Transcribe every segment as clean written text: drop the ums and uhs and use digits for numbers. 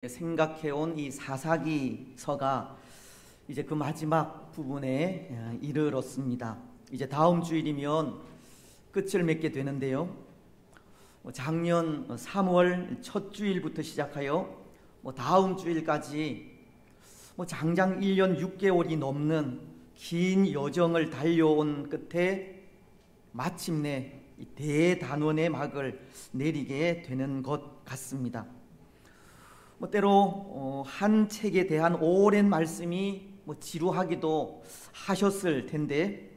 생각해온 이 사사기서가 이제 그 마지막 부분에 이르렀습니다. 이제 다음 주일이면 끝을 맺게 되는데요. 작년 3월 첫 주일부터 시작하여 다음 주일까지 장장 1년 6개월이 넘는 긴 여정을 달려온 끝에 마침내 이 대단원의 막을 내리게 되는 것 같습니다. 때로 한 책에 대한 오랜 말씀이 지루하기도 하셨을 텐데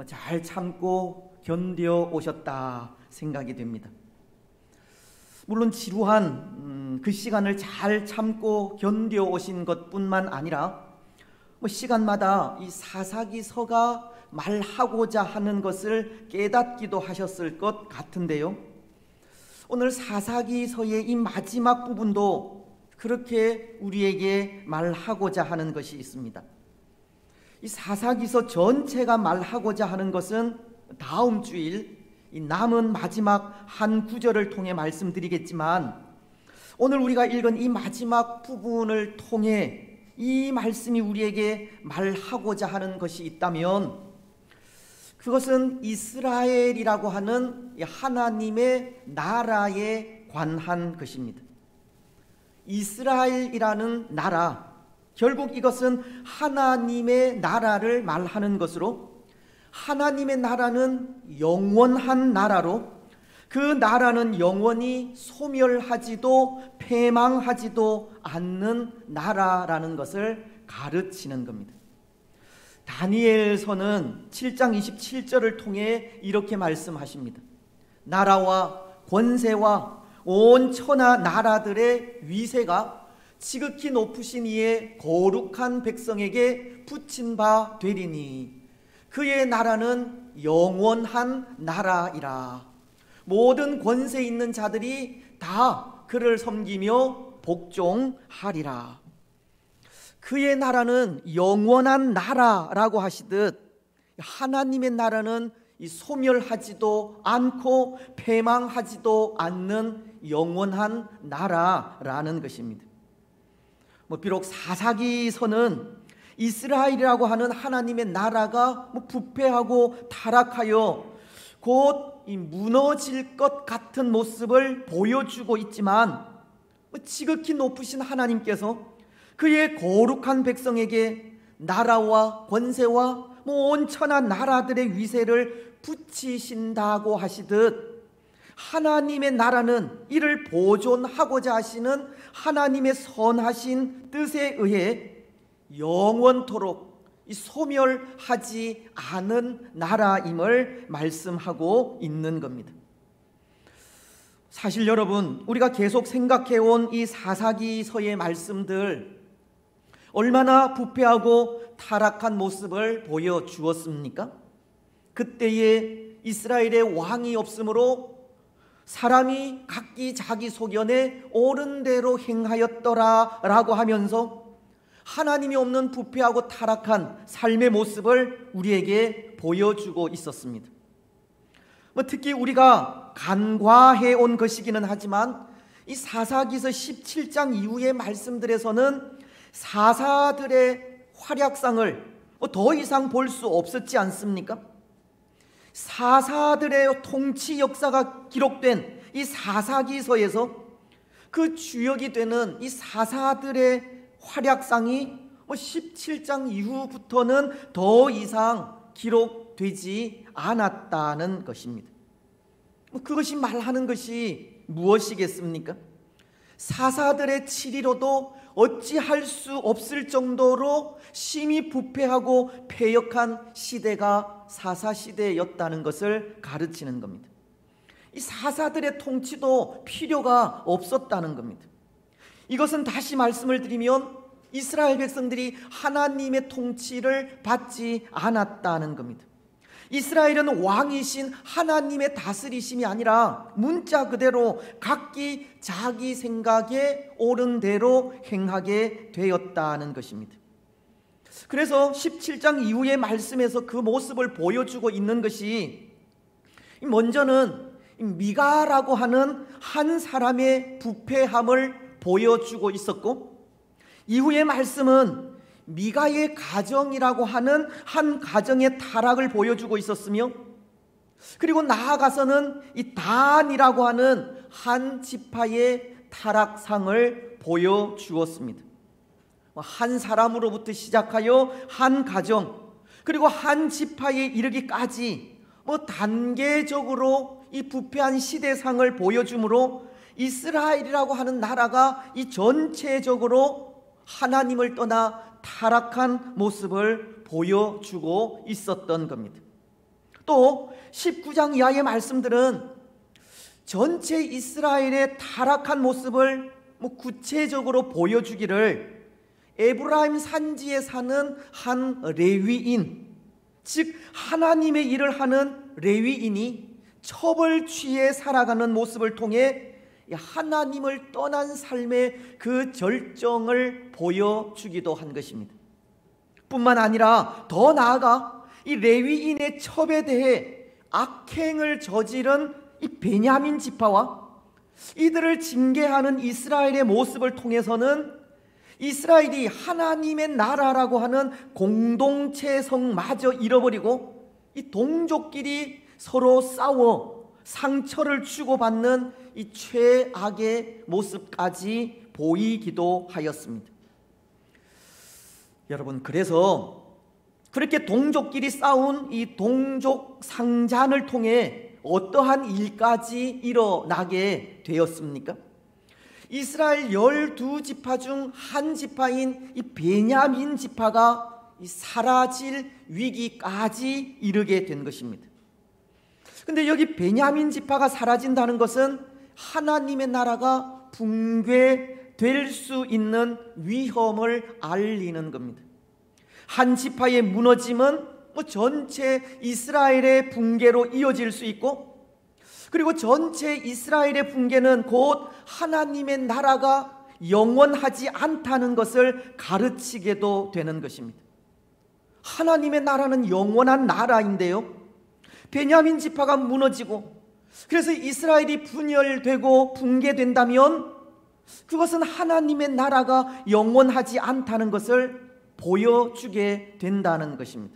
잘 참고 견뎌 오셨다 생각이 됩니다. 물론 지루한 그 시간을 잘 참고 견뎌 오신 것뿐만 아니라 시간마다 이 사사기서가 말하고자 하는 것을 깨닫기도 하셨을 것 같은데요. 오늘 사사기서의 이 마지막 부분도 그렇게 우리에게 말하고자 하는 것이 있습니다. 이 사사기서 전체가 말하고자 하는 것은 다음 주일 이 남은 마지막 한 구절을 통해 말씀드리겠지만, 오늘 우리가 읽은 이 마지막 부분을 통해 이 말씀이 우리에게 말하고자 하는 것이 있다면 그것은 이스라엘이라고 하는 하나님의 나라에 관한 것입니다. 이스라엘이라는 나라, 결국 이것은 하나님의 나라를 말하는 것으로, 하나님의 나라는 영원한 나라로, 그 나라는 영원히 소멸하지도 패망하지도 않는 나라라는 것을 가르치는 겁니다. 다니엘서는 7장 27절을 통해 이렇게 말씀하십니다. 나라와 권세와 온 천하 나라들의 위세가 지극히 높으신 이의 거룩한 백성에게 붙인 바 되리니 그의 나라는 영원한 나라이라. 모든 권세 있는 자들이 다 그를 섬기며 복종하리라. 그의 나라는 영원한 나라라고 하시듯 하나님의 나라는 소멸하지도 않고 패망하지도 않는 영원한 나라라는 것입니다. 비록 사사기서는 이스라엘이라고 하는 하나님의 나라가 부패하고 타락하여 곧 무너질 것 같은 모습을 보여주고 있지만, 지극히 높으신 하나님께서 그의 거룩한 백성에게 나라와 권세와 온 천하 나라들의 위세를 붙이신다고 하시듯 하나님의 나라는 이를 보존하고자 하시는 하나님의 선하신 뜻에 의해 영원토록 소멸하지 않은 나라임을 말씀하고 있는 겁니다. 사실 여러분, 우리가 계속 생각해온 이 사사기서의 말씀들 얼마나 부패하고 타락한 모습을 보여주었습니까? 그때에 이스라엘의 왕이 없으므로 사람이 각기 자기 소견에 옳은 대로 행하였더라 라고 하면서 하나님이 없는 부패하고 타락한 삶의 모습을 우리에게 보여주고 있었습니다. 특히 우리가 간과해 온 것이기는 하지만 이 사사기서 17장 이후의 말씀들에서는 사사들의 활약상을 더 이상 볼 수 없었지 않습니까? 사사들의 통치 역사가 기록된 이 사사기서에서 그 주역이 되는 이 사사들의 활약상이 17장 이후부터는 더 이상 기록되지 않았다는 것입니다. 그것이 말하는 것이 무엇이겠습니까? 사사들의 치리로도 어찌할 수 없을 정도로 심히 부패하고 패역한 시대가 사사시대였다는 것을 가르치는 겁니다. 이 사사들의 통치도 필요가 없었다는 겁니다. 이것은 다시 말씀을 드리면 이스라엘 백성들이 하나님의 통치를 받지 않았다는 겁니다. 이스라엘은 왕이신 하나님의 다스리심이 아니라 문자 그대로 각기 자기 생각에 옳은 대로 행하게 되었다는 것입니다. 그래서 17장 이후의 말씀에서 그 모습을 보여주고 있는 것이, 먼저는 미가라고 하는 한 사람의 부패함을 보여주고 있었고, 이후의 말씀은 미가의 가정이라고 하는 한 가정의 타락을 보여주고 있었으며, 그리고 나아가서는 이 단이라고 하는 한 지파의 타락상을 보여주었습니다. 한 사람으로부터 시작하여 한 가정, 그리고 한 지파에 이르기까지 단계적으로 이 부패한 시대상을 보여주므로 이스라엘이라고 하는 나라가 이 전체적으로 하나님을 떠나 타락한 모습을 보여주고 있었던 겁니다. 또 19장 이하의 말씀들은 전체 이스라엘의 타락한 모습을 구체적으로 보여주기를 에브라임 산지에 사는 한 레위인, 즉 하나님의 일을 하는 레위인이 첩을 취해 살아가는 모습을 통해 하나님을 떠난 삶의 그 절정을 보여주기도 한 것입니다. 뿐만 아니라 더 나아가 이 레위인의 첩에 대해 악행을 저지른 이 베냐민 지파와 이들을 징계하는 이스라엘의 모습을 통해서는 이스라엘이 하나님의 나라라고 하는 공동체성마저 잃어버리고 이 동족끼리 서로 싸워 상처를 주고받는 이 최악의 모습까지 보이기도 하였습니다. 여러분, 그래서 그렇게 동족끼리 싸운 이 동족 상잔을 통해 어떠한 일까지 일어나게 되었습니까? 이스라엘 12지파 중 한 지파인 이 베냐민 지파가 사라질 위기까지 이르게 된 것입니다. 근데 여기 베냐민 지파가 사라진다는 것은 하나님의 나라가 붕괴될 수 있는 위험을 알리는 겁니다. 한 지파의 무너짐은 전체 이스라엘의 붕괴로 이어질 수 있고, 그리고 전체 이스라엘의 붕괴는 곧 하나님의 나라가 영원하지 않다는 것을 가르치게도 되는 것입니다. 하나님의 나라는 영원한 나라인데요, 베냐민 지파가 무너지고 그래서 이스라엘이 분열되고 붕괴된다면 그것은 하나님의 나라가 영원하지 않다는 것을 보여주게 된다는 것입니다.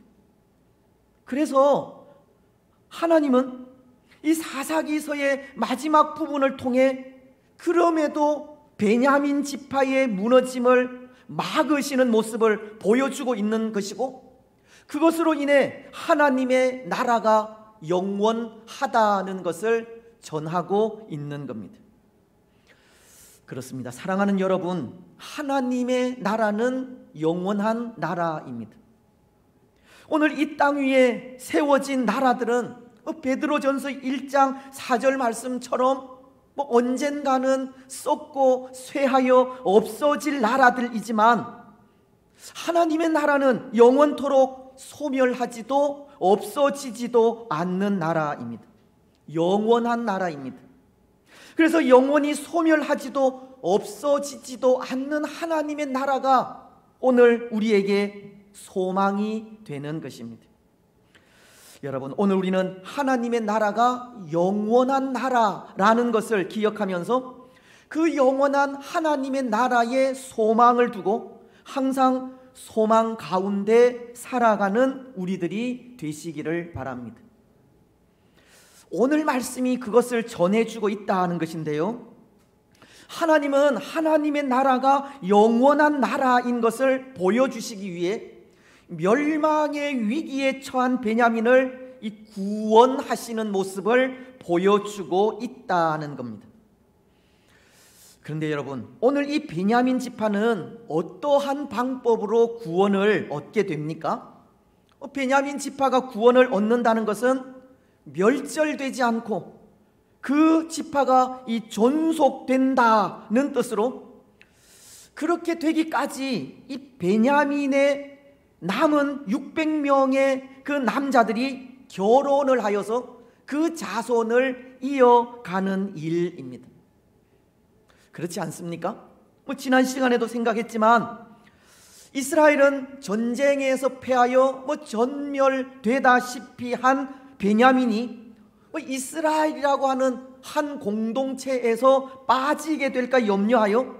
그래서 하나님은 이 사사기서의 마지막 부분을 통해 그럼에도 베냐민 지파의 무너짐을 막으시는 모습을 보여주고 있는 것이고, 그것으로 인해 하나님의 나라가 영원하다는 것을 전하고 있는 겁니다. 그렇습니다. 사랑하는 여러분, 하나님의 나라는 영원한 나라입니다. 오늘 이 땅 위에 세워진 나라들은 베드로전서 1장 4절 말씀처럼 언젠가는 썩고 쇠하여 없어질 나라들이지만 하나님의 나라는 영원토록 소멸하지도 없어지지도 않는 나라입니다. 영원한 나라입니다. 그래서 영원히 소멸하지도 없어지지도 않는 하나님의 나라가 오늘 우리에게 소망이 되는 것입니다. 여러분, 오늘 우리는 하나님의 나라가 영원한 나라라는 것을 기억하면서 그 영원한 하나님의 나라에 소망을 두고 항상 소망 가운데 살아가는 우리들이 되시기를 바랍니다. 오늘 말씀이 그것을 전해주고 있다는 것인데요, 하나님은 하나님의 나라가 영원한 나라인 것을 보여주시기 위해 멸망의 위기에 처한 베냐민을 구원하시는 모습을 보여주고 있다는 겁니다. 그런데 여러분, 오늘 이 베냐민 지파는 어떠한 방법으로 구원을 얻게 됩니까? 베냐민 지파가 구원을 얻는다는 것은 멸절되지 않고 그 지파가 존속된다는 뜻으로, 그렇게 되기까지 이 베냐민의 남은 600명의 그 남자들이 결혼을 하여서 그 자손을 이어가는 일입니다. 그렇지 않습니까? 지난 시간에도 생각했지만 이스라엘은 전쟁에서 패하여 전멸되다시피 한 베냐민이 이스라엘이라고 하는 한 공동체에서 빠지게 될까 염려하여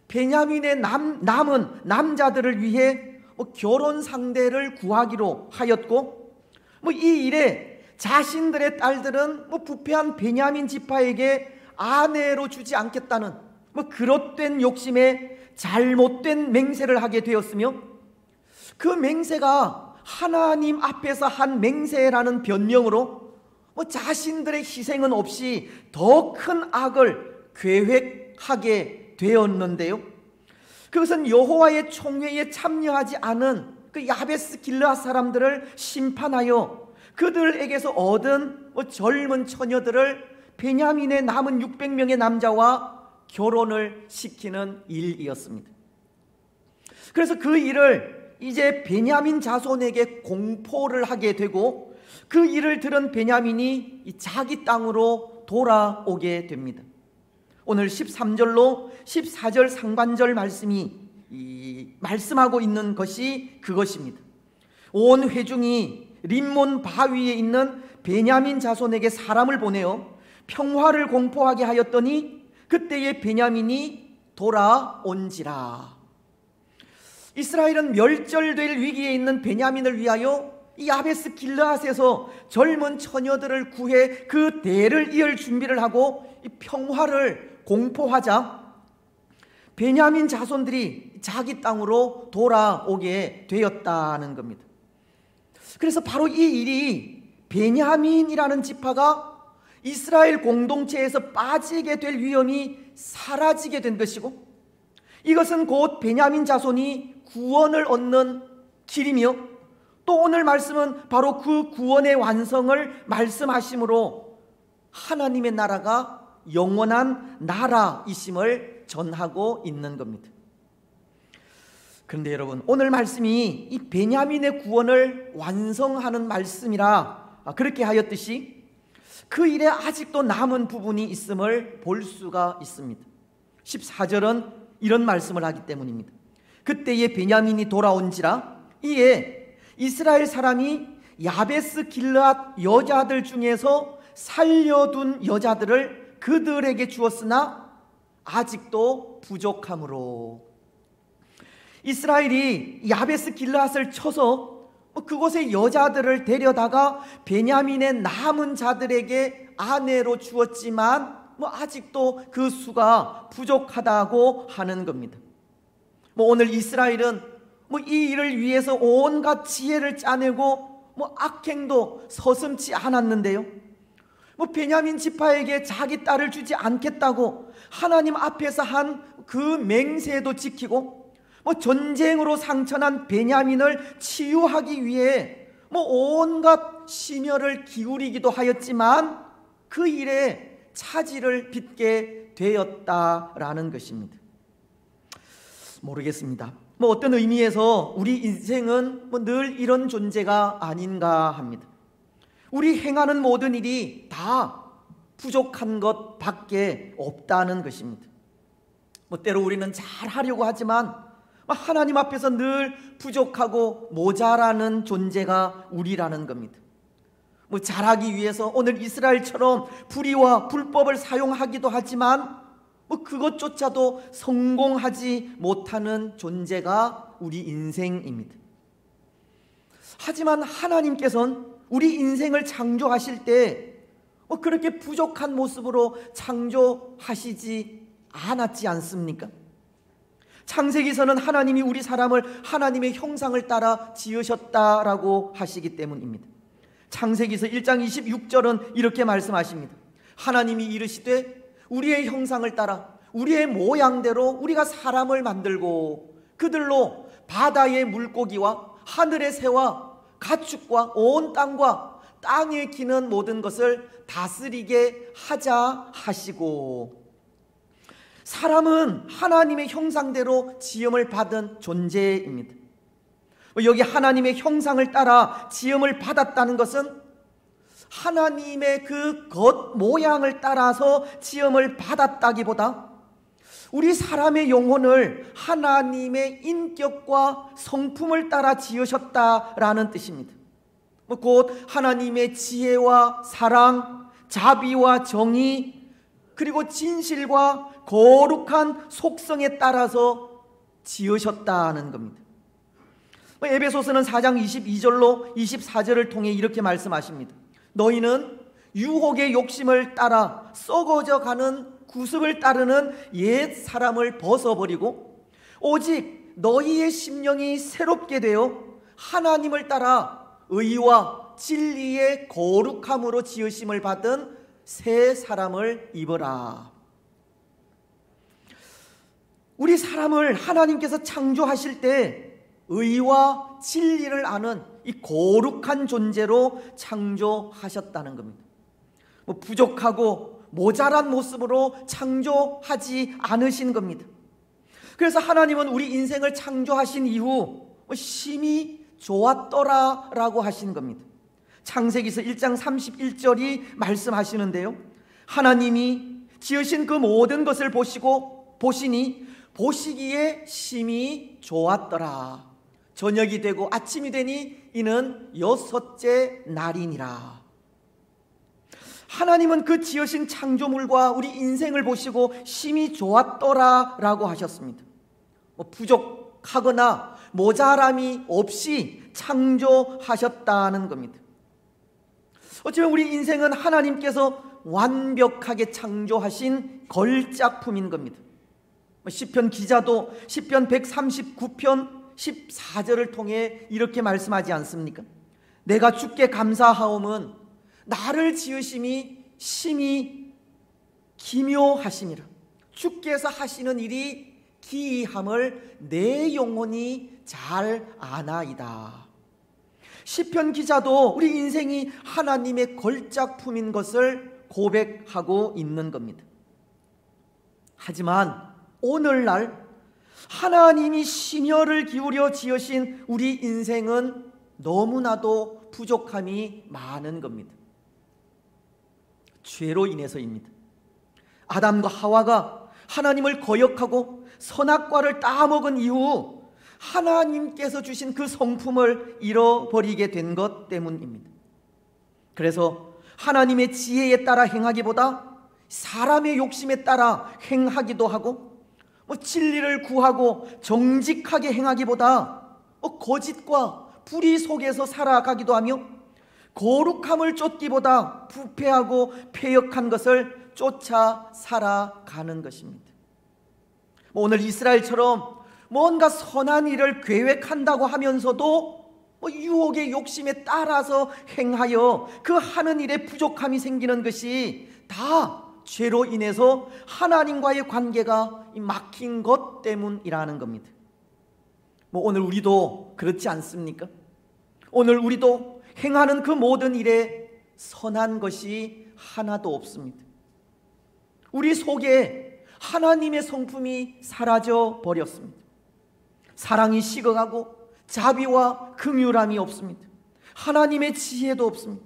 베냐민의 남은 남자들을 위해 결혼 상대를 구하기로 하였고, 이 일에 자신들의 딸들은 부패한 베냐민 지파에게 아내로 주지 않겠다는 그릇된 욕심에 잘못된 맹세를 하게 되었으며, 그 맹세가 하나님 앞에서 한 맹세라는 변명으로 자신들의 희생은 없이 더 큰 악을 계획하게 되었는데요, 그것은 여호와의 총회에 참여하지 않은 그 야베스 길르앗 사람들을 심판하여 그들에게서 얻은 젊은 처녀들을 베냐민의 남은 600명의 남자와 결혼을 시키는 일이었습니다. 그래서 그 일을 이제 베냐민 자손에게 공포를 하게 되고, 그 일을 들은 베냐민이 자기 땅으로 돌아오게 됩니다. 오늘 13절로 14절 상반절 말씀이 말씀하고 있는 것이 그것입니다. 온 회중이 림몬 바위에 있는 베냐민 자손에게 사람을 보내어 평화를 공포하게 하였더니 그때에 베냐민이 돌아온지라. 이스라엘은 멸절될 위기에 있는 베냐민을 위하여 이 야베스 길르앗에서 젊은 처녀들을 구해 그 대를 이을 준비를 하고 이 평화를 공포하자 베냐민 자손들이 자기 땅으로 돌아오게 되었다는 겁니다. 그래서 바로 이 일이 베냐민이라는 지파가 이스라엘 공동체에서 빠지게 될 위험이 사라지게 된 것이고, 이것은 곧 베냐민 자손이 구원을 얻는 길이며, 또 오늘 말씀은 바로 그 구원의 완성을 말씀하심으로 하나님의 나라가 영원한 나라이심을 전하고 있는 겁니다. 그런데 여러분, 오늘 말씀이 이 베냐민의 구원을 완성하는 말씀이라 그렇게 하였듯이 그 일에 아직도 남은 부분이 있음을 볼 수가 있습니다. 14절은 이런 말씀을 하기 때문입니다. 그때에 베냐민이 돌아온지라. 이에 이스라엘 사람이 야베스 길르앗 여자들 중에서 살려둔 여자들을 그들에게 주었으나 아직도 부족함으로, 이스라엘이 야베스 길르앗을 쳐서 그곳의 여자들을 데려다가 베냐민의 남은 자들에게 아내로 주었지만 아직도 그 수가 부족하다고 하는 겁니다. 오늘 이스라엘은 이 일을 위해서 온갖 지혜를 짜내고 악행도 서슴지 않았는데요, 베냐민 지파에게 자기 딸을 주지 않겠다고 하나님 앞에서 한 그 맹세도 지키고, 전쟁으로 상처난 베냐민을 치유하기 위해 온갖 심혈을 기울이기도 하였지만 그 일에 차질을 빚게 되었다라는 것입니다. 모르겠습니다. 어떤 의미에서 우리 인생은 늘 이런 존재가 아닌가 합니다. 우리 행하는 모든 일이 다 부족한 것 밖에 없다는 것입니다. 때로 우리는 잘 하려고 하지만 하나님 앞에서 늘 부족하고 모자라는 존재가 우리라는 겁니다. 잘하기 위해서 오늘 이스라엘처럼 불의와 불법을 사용하기도 하지만 그것조차도 성공하지 못하는 존재가 우리 인생입니다. 하지만 하나님께서는 우리 인생을 창조하실 때 그렇게 부족한 모습으로 창조하시지 않았지 않습니까? 창세기서는 하나님이 우리 사람을 하나님의 형상을 따라 지으셨다라고 하시기 때문입니다. 창세기서 1장 26절은 이렇게 말씀하십니다. 하나님이 이르시되 우리의 형상을 따라 우리의 모양대로 우리가 사람을 만들고 그들로 바다의 물고기와 하늘의 새와 가축과 온 땅과 땅에 기는 모든 것을 다스리게 하자 하시고, 사람은 하나님의 형상대로 지음을 받은 존재입니다. 여기 하나님의 형상을 따라 지음을 받았다는 것은 하나님의 그 겉 모양을 따라서 지음을 받았다기보다 우리 사람의 영혼을 하나님의 인격과 성품을 따라 지으셨다라는 뜻입니다. 곧 하나님의 지혜와 사랑, 자비와 정의, 그리고 진실과 거룩한 속성에 따라서 지으셨다는 겁니다. 에베소서는 4장 22절로 24절을 통해 이렇게 말씀하십니다. 너희는 유혹의 욕심을 따라 썩어져 가는 구습을 따르는 옛 사람을 벗어버리고 오직 너희의 심령이 새롭게 되어 하나님을 따라 의와 진리의 거룩함으로 지으심을 받은 새 사람을 입어라. 우리 사람을 하나님께서 창조하실 때 의와 진리를 아는 이 거룩한 존재로 창조하셨다는 겁니다. 부족하고 모자란 모습으로 창조하지 않으신 겁니다. 그래서 하나님은 우리 인생을 창조하신 이후 심히 좋았더라라고 하신 겁니다. 창세기서 1장 31절이 말씀하시는데요, 하나님이 지으신 그 모든 것을 보시니 보시기에 심히 좋았더라. 저녁이 되고 아침이 되니 이는 여섯째 날이니라. 하나님은 그 지으신 창조물과 우리 인생을 보시고 심히 좋았더라라고 하셨습니다. 부족하거나 모자람이 없이 창조하셨다는 겁니다. 어쩌면 우리 인생은 하나님께서 완벽하게 창조하신 걸작품인 겁니다. 시편 기자도 시편 139편 14절을 통해 이렇게 말씀하지 않습니까? 내가 주께 감사하옴은 나를 지으심이 심히 기묘하심이라. 주께서 하시는 일이 기이함을 내 영혼이 잘 아나이다. 시편 기자도 우리 인생이 하나님의 걸작품인 것을 고백하고 있는 겁니다. 하지만 오늘날 하나님이 심혈을 기울여 지으신 우리 인생은 너무나도 부족함이 많은 겁니다. 죄로 인해서입니다. 아담과 하와가 하나님을 거역하고 선악과를 따먹은 이후 하나님께서 주신 그 성품을 잃어버리게 된 것 때문입니다. 그래서 하나님의 지혜에 따라 행하기보다 사람의 욕심에 따라 행하기도 하고, 진리를 구하고 정직하게 행하기보다 거짓과 불의 속에서 살아가기도 하며, 거룩함을 쫓기보다 부패하고 패역한 것을 쫓아 살아가는 것입니다. 오늘 이스라엘처럼 뭔가 선한 일을 계획한다고 하면서도 유혹의 욕심에 따라서 행하여 그 하는 일에 부족함이 생기는 것이 다 죄로 인해서 하나님과의 관계가 막힌 것 때문이라는 겁니다. 오늘 우리도 그렇지 않습니까? 오늘 우리도 행하는 그 모든 일에 선한 것이 하나도 없습니다. 우리 속에 하나님의 성품이 사라져 버렸습니다. 사랑이 식어가고 자비와 긍휼함이 없습니다. 하나님의 지혜도 없습니다.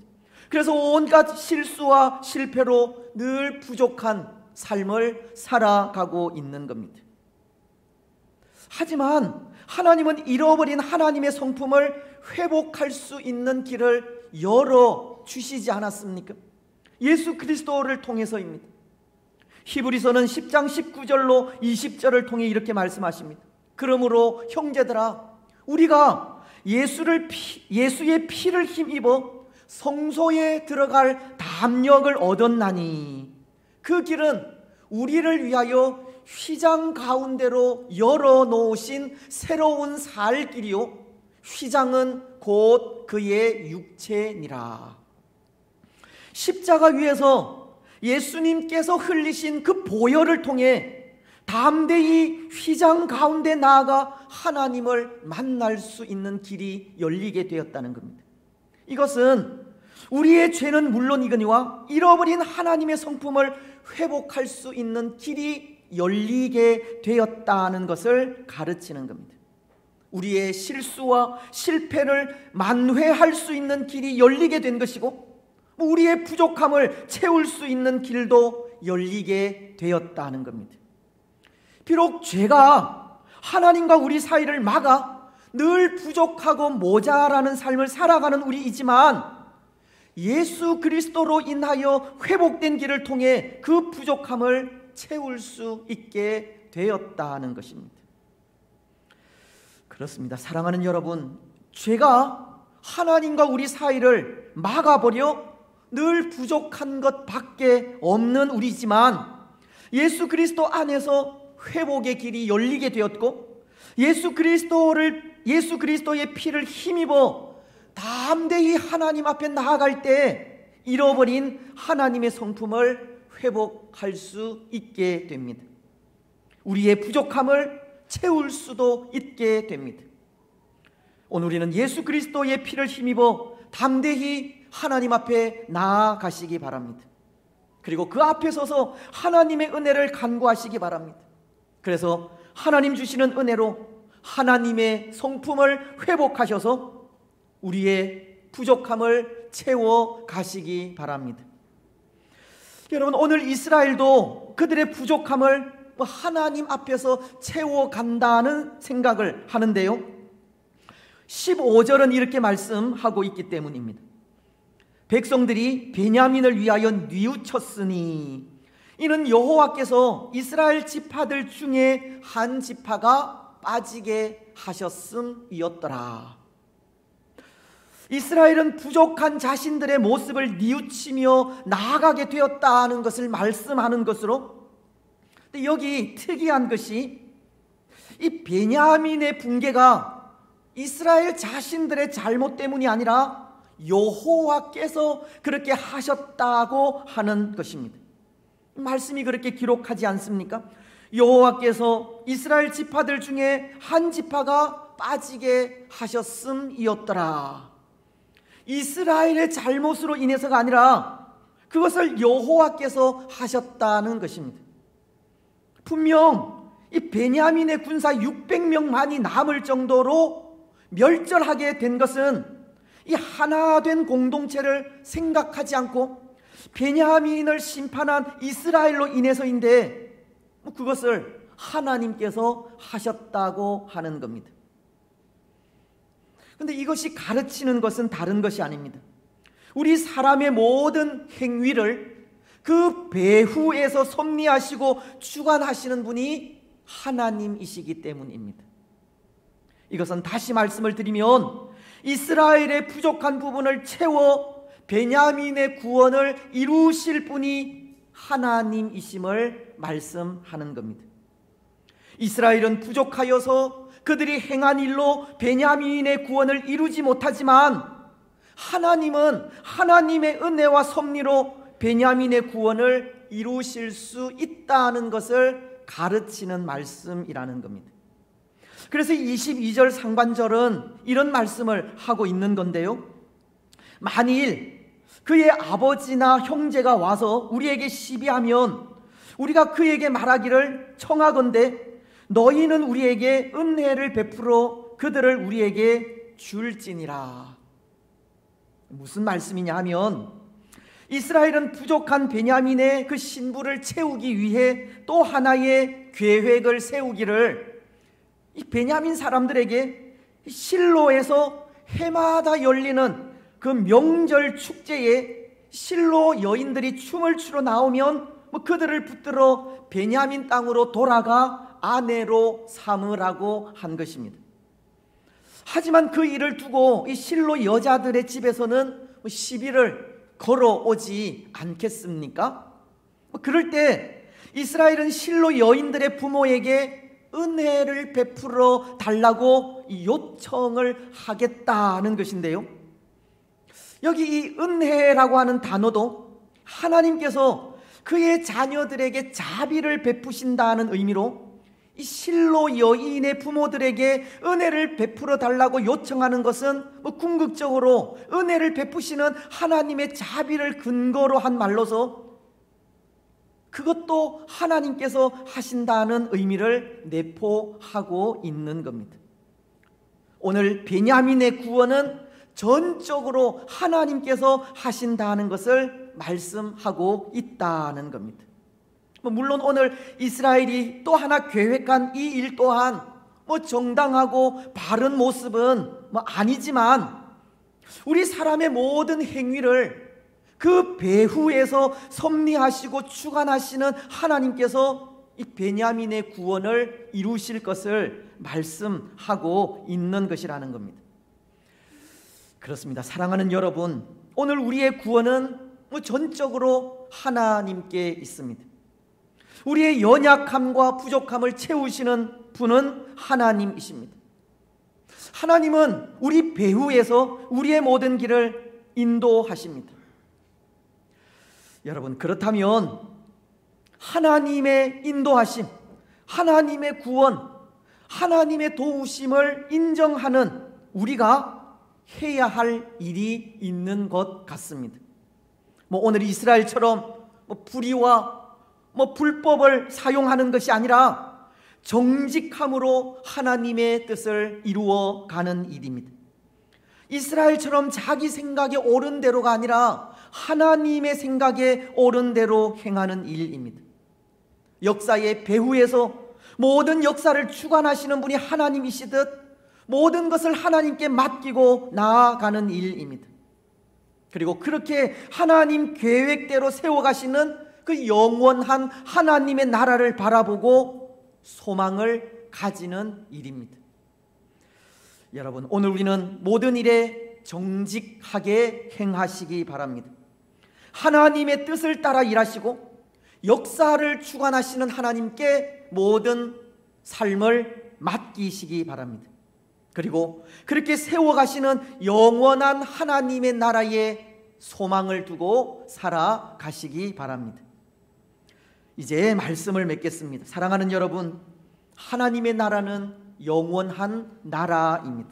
그래서 온갖 실수와 실패로 늘 부족한 삶을 살아가고 있는 겁니다. 하지만 하나님은 잃어버린 하나님의 성품을 회복할 수 있는 길을 열어주시지 않았습니까? 예수 그리스도를 통해서입니다. 히브리서는 10장 19절로 20절을 통해 이렇게 말씀하십니다. 그러므로 형제들아, 우리가 예수의 피를 힘입어 성소에 들어갈 담력을 얻었나니 그 길은 우리를 위하여 휘장 가운데로 열어놓으신 새로운 살 길이요 휘장은 곧 그의 육체니라. 십자가 위에서 예수님께서 흘리신 그 보혈을 통해 담대히 휘장 가운데 나아가 하나님을 만날 수 있는 길이 열리게 되었다는 겁니다. 이것은 우리의 죄는 물론이거니와 잃어버린 하나님의 성품을 회복할 수 있는 길이 열리게 되었다는 것을 가르치는 겁니다. 우리의 실수와 실패를 만회할 수 있는 길이 열리게 된 것이고, 우리의 부족함을 채울 수 있는 길도 열리게 되었다는 겁니다. 비록 죄가 하나님과 우리 사이를 막아 늘 부족하고 모자라는 삶을 살아가는 우리이지만, 예수 그리스도로 인하여 회복된 길을 통해 그 부족함을 채울 수 있게 되었다는 것입니다. 그렇습니다. 사랑하는 여러분, 죄가 하나님과 우리 사이를 막아버려 늘 부족한 것밖에 없는 우리지만 예수 그리스도 안에서 회복의 길이 열리게 되었고 예수 그리스도의 피를 힘입어 담대히 하나님 앞에 나아갈 때 잃어버린 하나님의 성품을 회복할 수 있게 됩니다. 우리의 부족함을 채울 수도 있게 됩니다. 오늘 우리는 예수 그리스도의 피를 힘입어 담대히 하나님 앞에 나아가시기 바랍니다. 그리고 그 앞에 서서 하나님의 은혜를 간구하시기 바랍니다. 그래서 하나님 주시는 은혜로 하나님의 성품을 회복하셔서 우리의 부족함을 채워 가시기 바랍니다. 여러분, 오늘 이스라엘도 그들의 부족함을 하나님 앞에서 채워간다는 생각을 하는데요, 15절은 이렇게 말씀하고 있기 때문입니다. 백성들이 베냐민을 위하여 뉘우쳤으니 이는 여호와께서 이스라엘 지파들 중에 한 지파가 빠지게 하셨음이었더라. 이스라엘은 부족한 자신들의 모습을 뉘우치며 나아가게 되었다는 것을 말씀하는 것으로, 근데 여기 특이한 것이 이 베냐민의 붕괴가 이스라엘 자신들의 잘못 때문이 아니라 여호와께서 그렇게 하셨다고 하는 것입니다. 말씀이 그렇게 기록하지 않습니까? 여호와께서 이스라엘 지파들 중에 한 지파가 빠지게 하셨음이었더라. 이스라엘의 잘못으로 인해서가 아니라 그것을 여호와께서 하셨다는 것입니다. 분명 이 베냐민의 군사 600명만이 남을 정도로 멸절하게 된 것은 이 하나 된 공동체를 생각하지 않고 베냐민을 심판한 이스라엘로 인해서인데 그것을 하나님께서 하셨다고 하는 겁니다. 그런데 이것이 가르치는 것은 다른 것이 아닙니다. 우리 사람의 모든 행위를 그 배후에서 섭리하시고 주관하시는 분이 하나님이시기 때문입니다. 이것은 다시 말씀을 드리면 이스라엘의 부족한 부분을 채워 베냐민의 구원을 이루실 분이 하나님이심을 말씀하는 겁니다. 이스라엘은 부족하여서 그들이 행한 일로 베냐민의 구원을 이루지 못하지만 하나님은 하나님의 은혜와 섭리로 베냐민의 구원을 이루실 수 있다는 것을 가르치는 말씀이라는 겁니다. 그래서 22절 상반절은 이런 말씀을 하고 있는 건데요, 만일 그의 아버지나 형제가 와서 우리에게 시비하면 우리가 그에게 말하기를 청하건대 너희는 우리에게 은혜를 베풀어 그들을 우리에게 줄지니라. 무슨 말씀이냐 하면 이스라엘은 부족한 베냐민의 그 신부를 채우기 위해 또 하나의 계획을 세우기를 이 베냐민 사람들에게 실로에서 해마다 열리는 그 명절 축제에 실로 여인들이 춤을 추러 나오면 그들을 붙들어 베냐민 땅으로 돌아가 아내로 삼으라고 한 것입니다. 하지만 그 일을 두고 이 실로 여자들의 집에서는 시비를 걸어오지 않겠습니까? 그럴 때 이스라엘은 실로 여인들의 부모에게 은혜를 베풀어 달라고 요청을 하겠다는 것인데요, 여기 이 은혜라고 하는 단어도 하나님께서 그의 자녀들에게 자비를 베푸신다는 의미로 이 실로 여인의 부모들에게 은혜를 베풀어 달라고 요청하는 것은 궁극적으로 은혜를 베푸시는 하나님의 자비를 근거로 한 말로서 그것도 하나님께서 하신다는 의미를 내포하고 있는 겁니다. 오늘 베냐민의 구원은 전적으로 하나님께서 하신다는 것을 말씀하고 있다는 겁니다. 물론 오늘 이스라엘이 또 하나 계획한 이 일 또한 정당하고 바른 모습은 아니지만 우리 사람의 모든 행위를 그 배후에서 섭리하시고 주관하시는 하나님께서 이 베냐민의 구원을 이루실 것을 말씀하고 있는 것이라는 겁니다. 그렇습니다. 사랑하는 여러분, 오늘 우리의 구원은 전적으로 하나님께 있습니다. 우리의 연약함과 부족함을 채우시는 분은 하나님이십니다. 하나님은 우리 배후에서 우리의 모든 길을 인도하십니다. 여러분, 그렇다면 하나님의 인도하심, 하나님의 구원, 하나님의 도우심을 인정하는 우리가 해야 할 일이 있는 것 같습니다. 오늘 이스라엘처럼 불의와 불법을 사용하는 것이 아니라 정직함으로 하나님의 뜻을 이루어가는 일입니다. 이스라엘처럼 자기 생각에 옳은 대로가 아니라 하나님의 생각에 옳은 대로 행하는 일입니다. 역사의 배후에서 모든 역사를 주관하시는 분이 하나님이시듯 모든 것을 하나님께 맡기고 나아가는 일입니다. 그리고 그렇게 하나님 계획대로 세워가시는 그 영원한 하나님의 나라를 바라보고 소망을 가지는 일입니다. 여러분, 오늘 우리는 모든 일에 정직하게 행하시기 바랍니다. 하나님의 뜻을 따라 일하시고 역사를 주관하시는 하나님께 모든 삶을 맡기시기 바랍니다. 그리고 그렇게 세워가시는 영원한 하나님의 나라에 소망을 두고 살아가시기 바랍니다. 이제 말씀을 맺겠습니다. 사랑하는 여러분, 하나님의 나라는 영원한 나라입니다.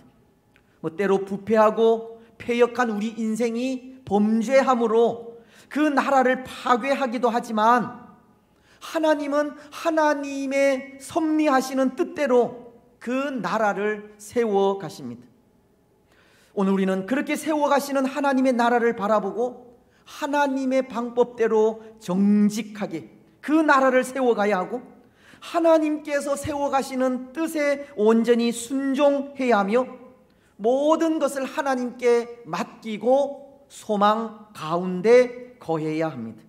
때로 부패하고 패역한 우리 인생이 범죄함으로 그 나라를 파괴하기도 하지만 하나님은 하나님의 섭리하시는 뜻대로 그 나라를 세워 가십니다. 오늘 우리는 그렇게 세워 가시는 하나님의 나라를 바라보고 하나님의 방법대로 정직하게 그 나라를 세워가야 하고 하나님께서 세워가시는 뜻에 온전히 순종해야 하며 모든 것을 하나님께 맡기고 소망 가운데 거해야 합니다.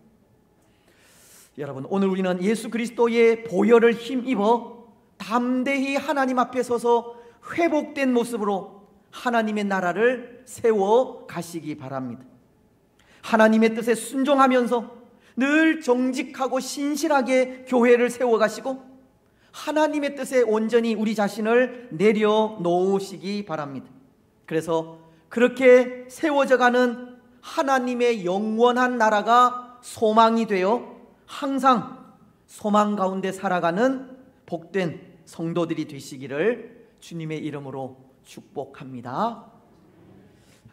여러분, 오늘 우리는 예수 그리스도의 보혈을 힘입어 담대히 하나님 앞에 서서 회복된 모습으로 하나님의 나라를 세워 가시기 바랍니다. 하나님의 뜻에 순종하면서 늘 정직하고 신실하게 교회를 세워가시고 하나님의 뜻에 온전히 우리 자신을 내려놓으시기 바랍니다. 그래서 그렇게 세워져가는 하나님의 영원한 나라가 소망이 되어 항상 소망 가운데 살아가는 복된 성도들이 되시기를 주님의 이름으로 축복합니다.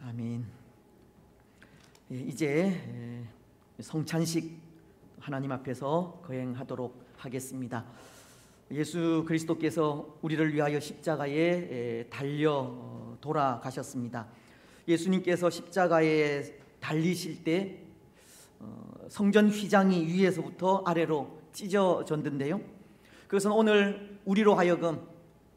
아멘. 이제 성찬식 하나님 앞에서 거행하도록 하겠습니다. 예수 그리스도께서 우리를 위하여 십자가에 달려 돌아가셨습니다. 예수님께서 십자가에 달리실 때 성전 휘장이 위에서부터 아래로 찢어졌는데요, 그것은 오늘 우리로 하여금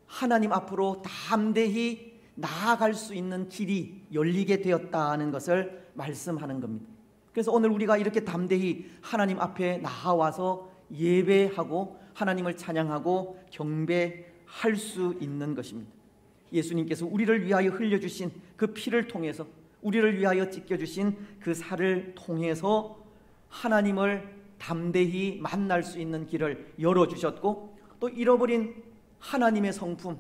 하나님 앞으로 담대히 나아갈 수 있는 길이 열리게 되었다는 것을 말씀하는 겁니다. 그래서 오늘 우리가 이렇게 담대히 하나님 앞에 나아와서 예배하고 하나님을 찬양하고 경배할 수 있는 것입니다. 예수님께서 우리를 위하여 흘려주신 그 피를 통해서, 우리를 위하여 찢겨주신 그 살을 통해서 하나님을 담대히 만날 수 있는 길을 열어주셨고, 또 잃어버린 하나님의 성품,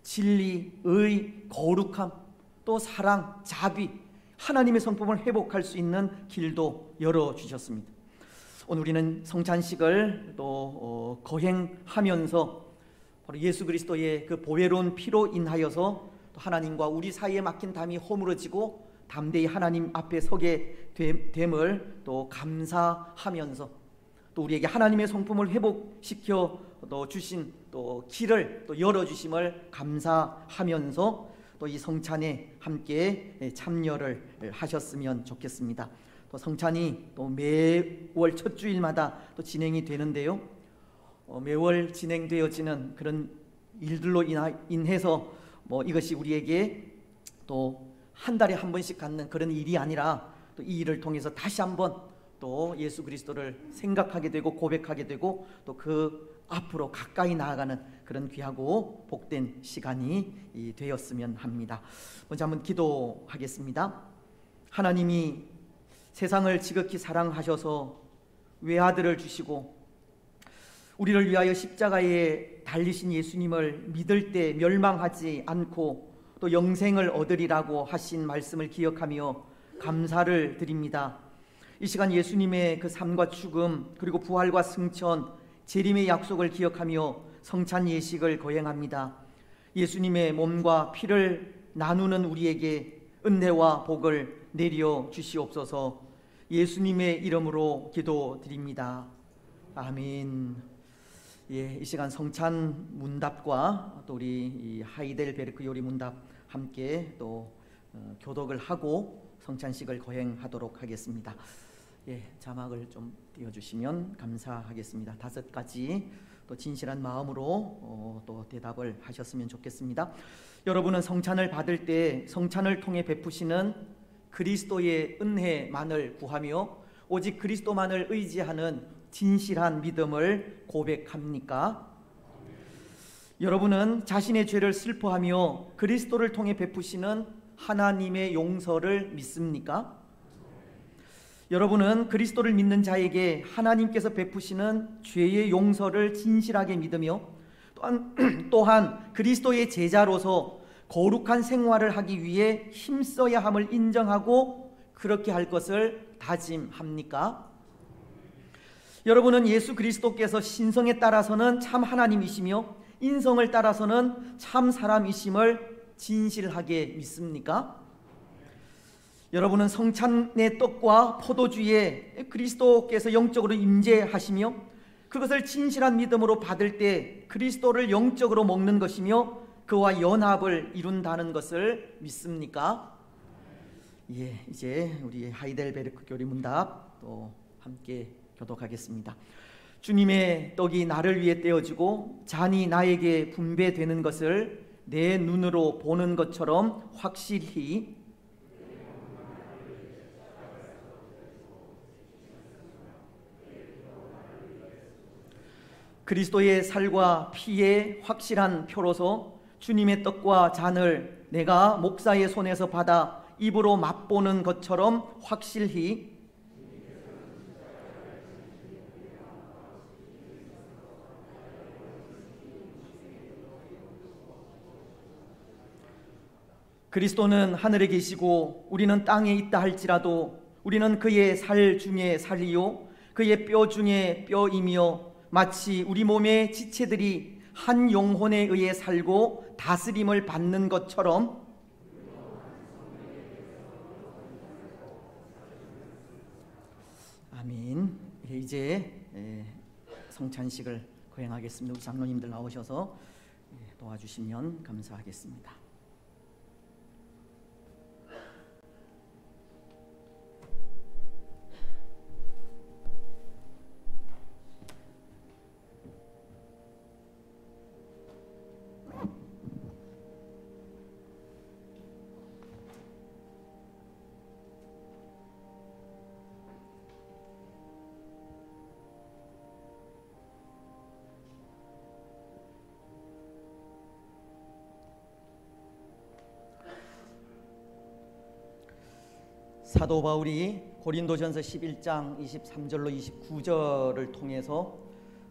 진리, 의, 거룩함, 또 사랑, 자비, 하나님의 성품을 회복할 수 있는 길도 열어주셨습니다. 오늘 우리는 성찬식을 또 거행하면서 바로 예수 그리스도의 그 보혈로운 피로 인하여서 또 하나님과 우리 사이에 막힌 담이 허물어지고 담대히 하나님 앞에 서게 됨을 또 감사하면서, 또 우리에게 하나님의 성품을 회복시켜 또 주신 또 길을 또 열어주심을 감사하면서 또 이 성찬에 함께 참여를 하셨으면 좋겠습니다. 또 성찬이 또 매월 첫 주일마다 또 진행이 되는데요, 매월 진행되어지는 그런 일들로 인해서 이것이 우리에게 또 한 달에 한 번씩 갖는 그런 일이 아니라 또 이 일을 통해서 다시 한번 또 예수 그리스도를 생각하게 되고 고백하게 되고 또 그 앞으로 가까이 나아가는 그런 귀하고 복된 시간이 되었으면 합니다. 먼저 한번 기도하겠습니다. 하나님이 세상을 지극히 사랑하셔서 외아들을 주시고 우리를 위하여 십자가에 달리신 예수님을 믿을 때 멸망하지 않고 또 영생을 얻으리라고 하신 말씀을 기억하며 감사를 드립니다. 이 시간 예수님의 그 삶과 죽음 그리고 부활과 승천 재림의 약속을 기억하며 성찬 예식을 거행합니다. 예수님의 몸과 피를 나누는 우리에게 은혜와 복을 내려 주시옵소서. 예수님의 이름으로 기도드립니다. 아멘. 이 시간 성찬 문답과 또 우리 이 하이델베르크 요리 문답 함께 또 교독을 하고 성찬식을 거행하도록 하겠습니다. 자막을 좀 띄워주시면 감사하겠습니다. 5가지 또 진실한 마음으로 또 대답을 하셨으면 좋겠습니다. 여러분은 성찬을 받을 때 성찬을 통해 베푸시는 그리스도의 은혜만을 구하며 오직 그리스도만을 의지하는 진실한 믿음을 고백합니까? 여러분은 자신의 죄를 슬퍼하며 그리스도를 통해 베푸시는 하나님의 용서를 믿습니까? 여러분은 그리스도를 믿는 자에게 하나님께서 베푸시는 죄의 용서를 진실하게 믿으며 또한 그리스도의 제자로서 거룩한 생활을 하기 위해 힘써야 함을 인정하고 그렇게 할 것을 다짐합니까? 여러분은 예수 그리스도께서 신성에 따라서는 참 하나님이시며 인성을 따라서는 참 사람이심을 진실하게 믿습니까? 여러분은 성찬의 떡과 포도주에 그리스도께서 영적으로 임재하시며 그것을 진실한 믿음으로 받을 때 그리스도를 영적으로 먹는 것이며 그와 연합을 이룬다는 것을 믿습니까? 이제 우리 하이델베르크 교리 문답 또 함께 교독하겠습니다. 주님의 떡이 나를 위해 떼어지고 잔이 나에게 분배되는 것을 내 눈으로 보는 것처럼 확실히 그리스도의 살과 피의 확실한 표로서 주님의 떡과 잔을 내가 목사의 손에서 받아 입으로 맛보는 것처럼 확실히 그리스도는 하늘에 계시고 우리는 땅에 있다 할지라도 우리는 그의 살 중에 살이요 그의 뼈 중에 뼈이며 마치 우리 몸의 지체들이 한 영혼에 의해 살고 다스림을 받는 것처럼 아멘. 이제 성찬식을 거행하겠습니다. 우리 장로님들 나오셔서 도와주시면 감사하겠습니다. 사도 바울이 고린도전서 11장 23절로 29절을 통해서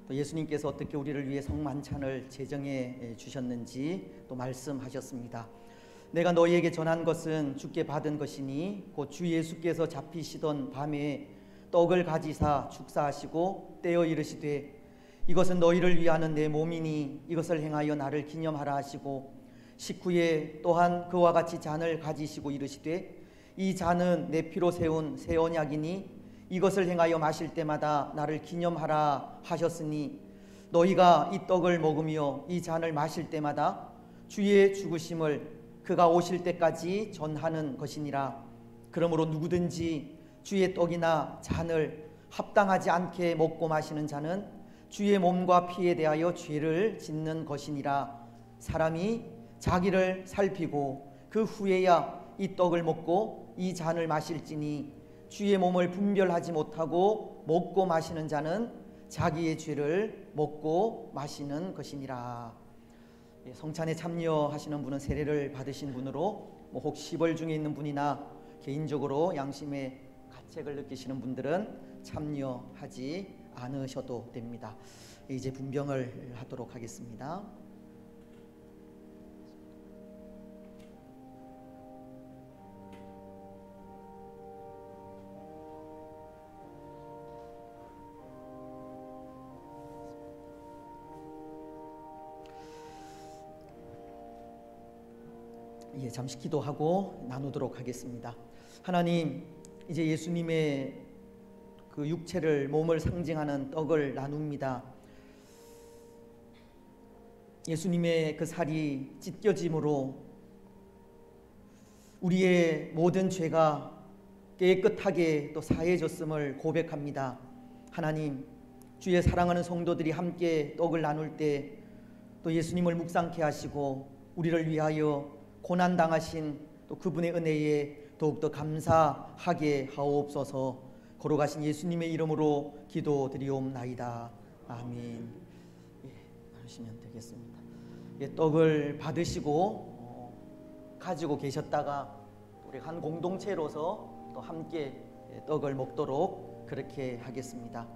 또 예수님께서 어떻게 우리를 위해 성만찬을 제정해 주셨는지 또 말씀하셨습니다. 내가 너희에게 전한 것은 주께 받은 것이니 곧 주 예수께서 잡히시던 밤에 떡을 가지사 축사하시고 떼어 이르시되 이것은 너희를 위하는 내 몸이니 이것을 행하여 나를 기념하라 하시고 식후에 또한 그와 같이 잔을 가지시고 이르시되 이 잔은 내 피로 세운 새 언약이니 이것을 행하여 마실 때마다 나를 기념하라 하셨으니 너희가 이 떡을 먹으며 이 잔을 마실 때마다 주의 죽으심을 그가 오실 때까지 전하는 것이니라. 그러므로 누구든지 주의 떡이나 잔을 합당하지 않게 먹고 마시는 자는 주의 몸과 피에 대하여 죄를 짓는 것이니라. 사람이 자기를 살피고 그 후에야 이 떡을 먹고 이 잔을 마실지니 주의 몸을 분별하지 못하고 먹고 마시는 자는 자기의 죄를 먹고 마시는 것이니라. 성찬에 참여하시는 분은 세례를 받으신 분으로 혹 시벌 중에 있는 분이나 개인적으로 양심의 가책을 느끼시는 분들은 참여하지 않으셔도 됩니다. 이제 분병을 하도록 하겠습니다. 잠시 기도하고 나누도록 하겠습니다. 하나님, 이제 예수님의 그 육체를, 몸을 상징하는 떡을 나눕니다. 예수님의 그 살이 찢겨짐으로 우리의 모든 죄가 깨끗하게 또 사해졌음을 고백합니다. 하나님, 주의 사랑하는 성도들이 함께 떡을 나눌 때 또 예수님을 묵상케 하시고 우리를 위하여 고난당하신 또 그분의 은혜에 더욱더 감사하게 하옵소서. 걸어가신 예수님의 이름으로 기도드리옵나이다. 아멘. 나누시면 되겠습니다. 떡을 받으시고 가지고 계셨다가 우리 한 공동체로서 또 함께 떡을 먹도록 그렇게 하겠습니다.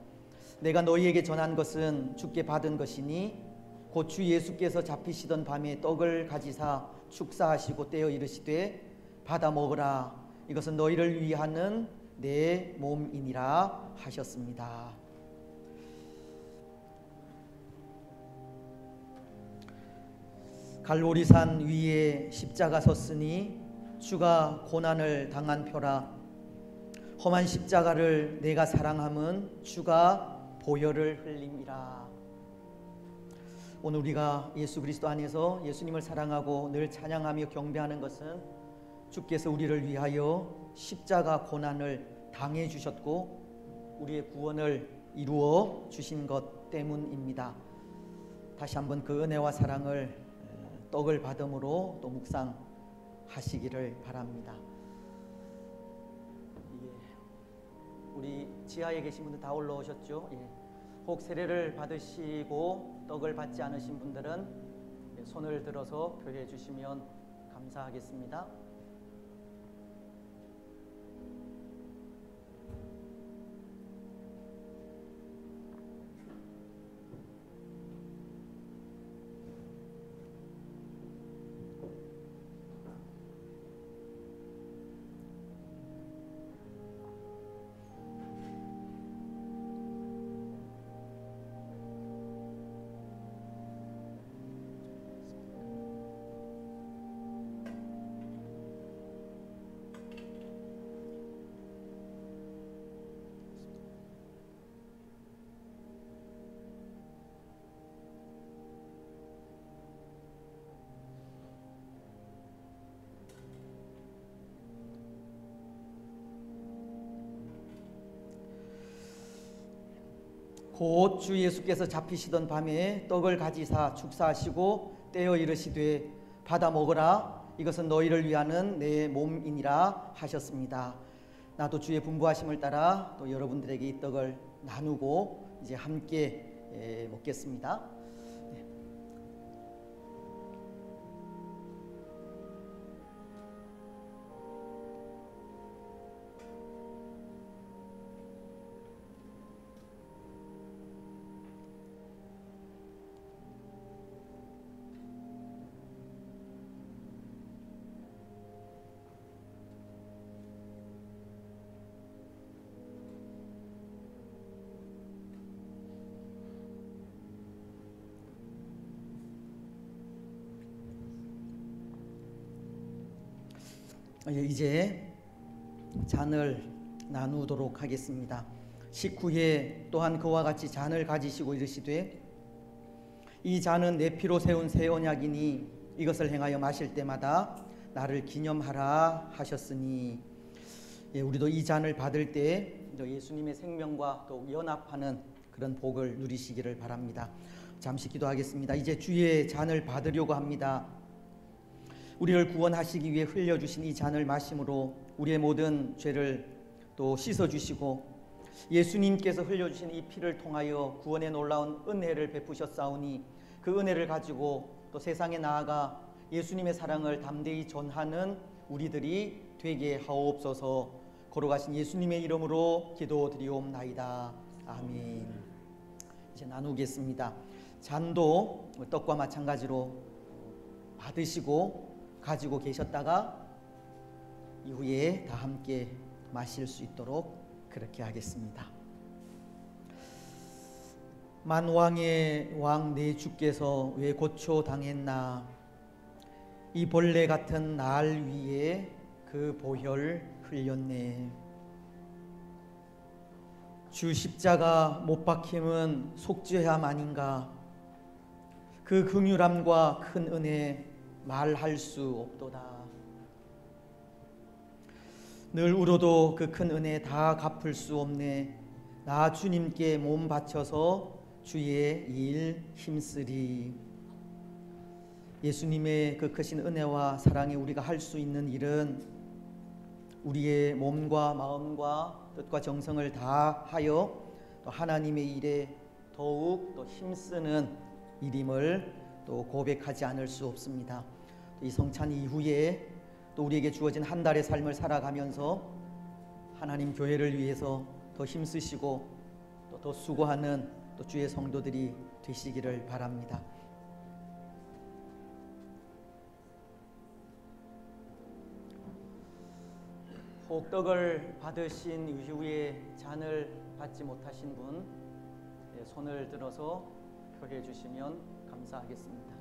내가 너희에게 전한 것은 주께 받은 것이니 곧 주 예수께서 잡히시던 밤에 떡을 가지사 축사하시고 떼어 이르시되 받아 먹으라, 이것은 너희를 위하는 내 몸이니라 하셨습니다. 갈보리산 위에 십자가 섰으니 주가 고난을 당한 표라. 험한 십자가를 내가 사랑함은 주가 보혈을 흘림이라. 오늘 우리가 예수 그리스도 안에서 예수님을 사랑하고 늘 찬양하며 경배하는 것은 주께서 우리를 위하여 십자가 고난을 당해 주셨고 우리의 구원을 이루어 주신 것 때문입니다. 다시 한번 그 은혜와 사랑을 떡을 받음으로 또 묵상하시기를 바랍니다. 우리 지하에 계신 분들 다 올라오셨죠? 혹 세례를 받으시고 떡을 받지 않으신 분들은 손을 들어서 표해 주시면 감사하겠습니다. 곧 주 예수께서 잡히시던 밤에 떡을 가지사 축사하시고 떼어 이르시되 받아 먹으라, 이것은 너희를 위하는 내 몸이니라 하셨습니다. 나도 주의 분부하심을 따라 또 여러분들에게 이 떡을 나누고 이제 함께 먹겠습니다. 이제 잔을 나누도록 하겠습니다. 식후에 또한 그와 같이 잔을 가지시고 이르시되 이 잔은 내 피로 세운 새 언약이니 이것을 행하여 마실 때마다 나를 기념하라 하셨으니, 우리도 이 잔을 받을 때 예수님의 생명과 또 연합하는 그런 복을 누리시기를 바랍니다. 잠시 기도하겠습니다. 이제 주의 잔을 받으려고 합니다. 우리를 구원하시기 위해 흘려주신 이 잔을 마심으로 우리의 모든 죄를 또 씻어주시고 예수님께서 흘려주신 이 피를 통하여 구원의 놀라운 은혜를 베푸셨사오니 그 은혜를 가지고 또 세상에 나아가 예수님의 사랑을 담대히 전하는 우리들이 되게 하옵소서. 걸어가신 예수님의 이름으로 기도드리옵나이다. 아멘. 이제 나누겠습니다. 잔도 떡과 마찬가지로 받으시고 가지고 계셨다가 이후에 다 함께 마실 수 있도록 그렇게 하겠습니다. 만왕의 왕 내 주께서 왜 고초 당했나. 이 벌레 같은 날 위에 그 보혈 흘렸네. 주 십자가 못 박힘은 속죄함 아닌가. 그 긍휼함과 큰 은혜 말할 수 없도다. 늘 울어도 그 큰 은혜 다 갚을 수 없네. 나 주님께 몸 바쳐서 주의 일 힘쓰리. 예수님의 그 크신 은혜와 사랑에 우리가 할 수 있는 일은 우리의 몸과 마음과 뜻과 정성을 다하여 또 하나님의 일에 더욱 또 힘쓰는 일임을 또 고백하지 않을 수 없습니다. 이 성찬 이후에 또 우리에게 주어진 한 달의 삶을 살아가면서 하나님 교회를 위해서 더 힘쓰시고 또 더 수고하는 또 주의 성도들이 되시기를 바랍니다. 복덕을 받으신 이후에 잔을 받지 못하신 분 손을 들어서 표해 주시면 감사하겠습니다.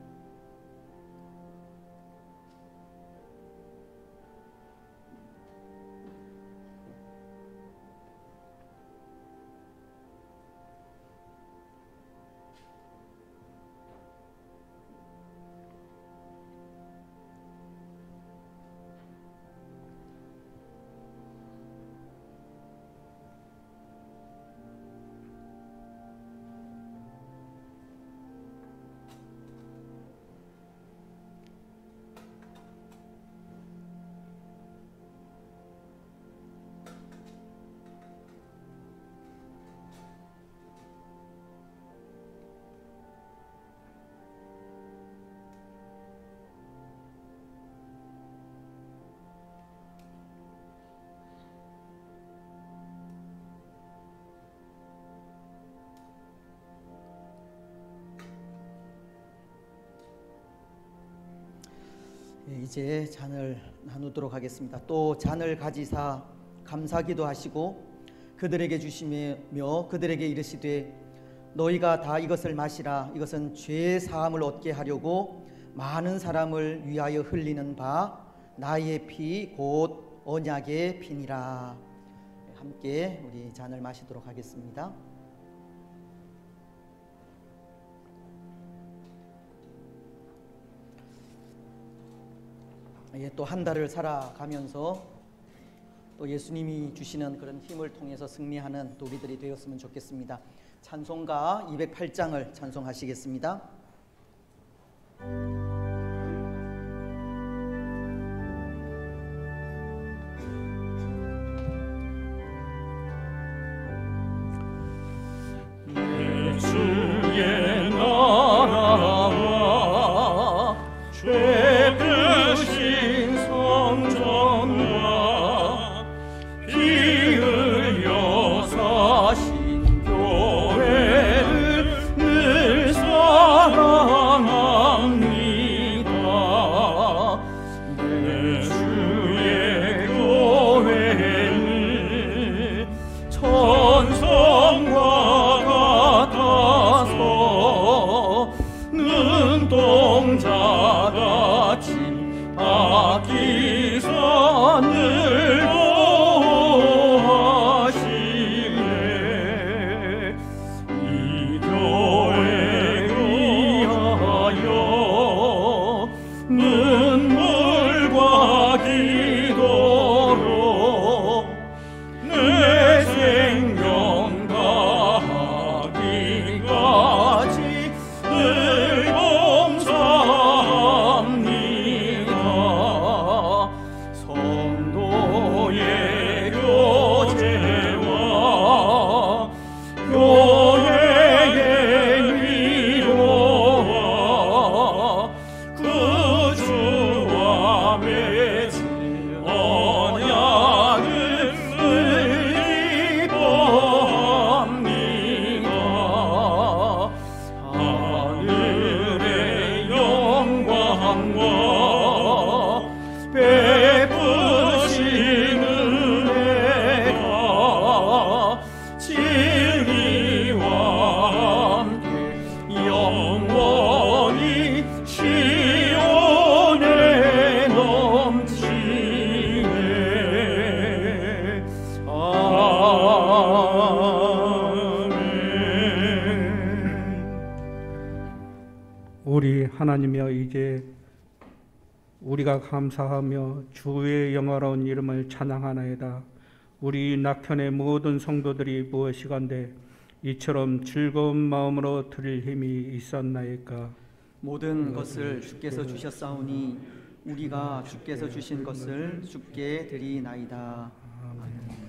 이제 잔을 나누도록 하겠습니다. 또 잔을 가지사 감사기도 하시고 그들에게 주시며 그들에게 이르시되 너희가 다 이것을 마시라. 이것은 죄 사함을 얻게 하려고 많은 사람을 위하여 흘리는 바 나의 피 곧 언약의 피니라. 함께 우리 잔을 마시도록 하겠습니다. 또 한 달을 살아가면서 또 예수님이 주시는 그런 힘을 통해서 승리하는 또 우리들이 되었으면 좋겠습니다. 찬송가 208장을 찬송하시겠습니다. 내 주의 나라와 죄 대신 성전과 피 흘려 사신 교회를 늘 사랑합니다. 내 주의 교회는 천성과 같아서 눈동자같이 아끼사 늘 보호하시네. 이 교회 위하여 눈물과 기도로 내 생명 다하기까지 늘 봉사합니다. 성도의 교제 영광 베푸시는 은혜가 진리와 함께 영원히 시온에 넘치네. 우리 하나님이여, 이제 우리가 감사하며 주의 영화로운 이름을 찬양하나이다. 우리 낙현의 모든 성도들이 무엇이건대 이처럼 즐거운 마음으로 드릴 힘이 있었나이까. 모든 것을 주께서 주셨사오니 우리가 주께서 주신 것을 주께 드리나이다. 아멘.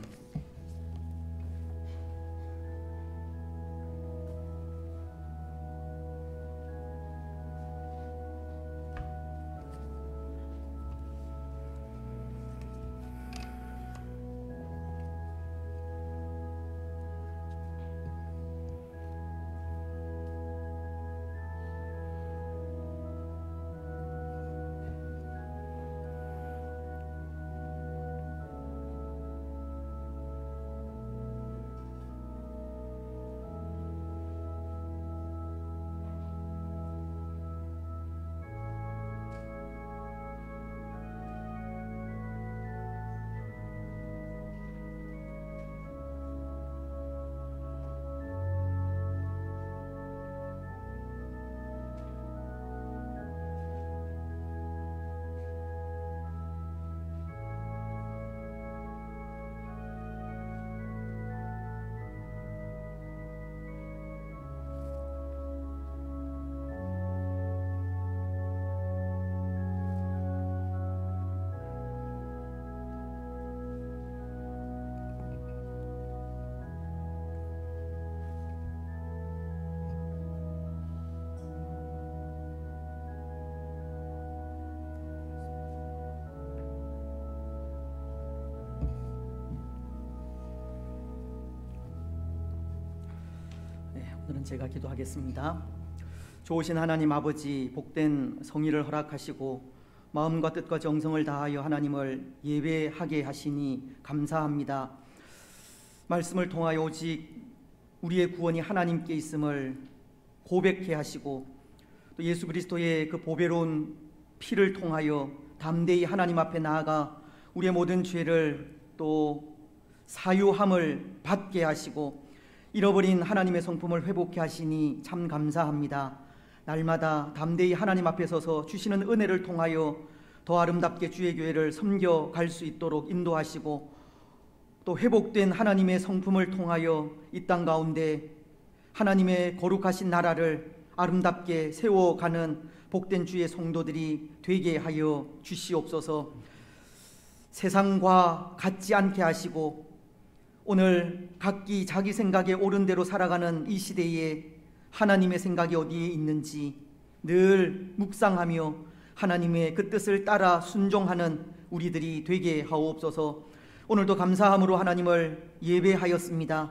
오늘은 제가 기도하겠습니다. 좋으신 하나님 아버지, 복된 성의를 허락하시고 마음과 뜻과 정성을 다하여 하나님을 예배하게 하시니 감사합니다. 말씀을 통하여 오직 우리의 구원이 하나님께 있음을 고백해 하시고 또 예수 그리스도의 그 보배로운 피를 통하여 담대히 하나님 앞에 나아가 우리의 모든 죄를 또 사유함을 받게 하시고 잃어버린 하나님의 성품을 회복해 하시니 참 감사합니다. 날마다 담대히 하나님 앞에 서서 주시는 은혜를 통하여 더 아름답게 주의 교회를 섬겨갈 수 있도록 인도하시고 또 회복된 하나님의 성품을 통하여 이 땅 가운데 하나님의 거룩하신 나라를 아름답게 세워가는 복된 주의 성도들이 되게 하여 주시옵소서. 세상과 같지 않게 하시고 오늘 각기 자기 생각에 옳은 대로 살아가는 이 시대에 하나님의 생각이 어디에 있는지 늘 묵상하며 하나님의 그 뜻을 따라 순종하는 우리들이 되게 하옵소서. 오늘도 감사함으로 하나님을 예배하였습니다.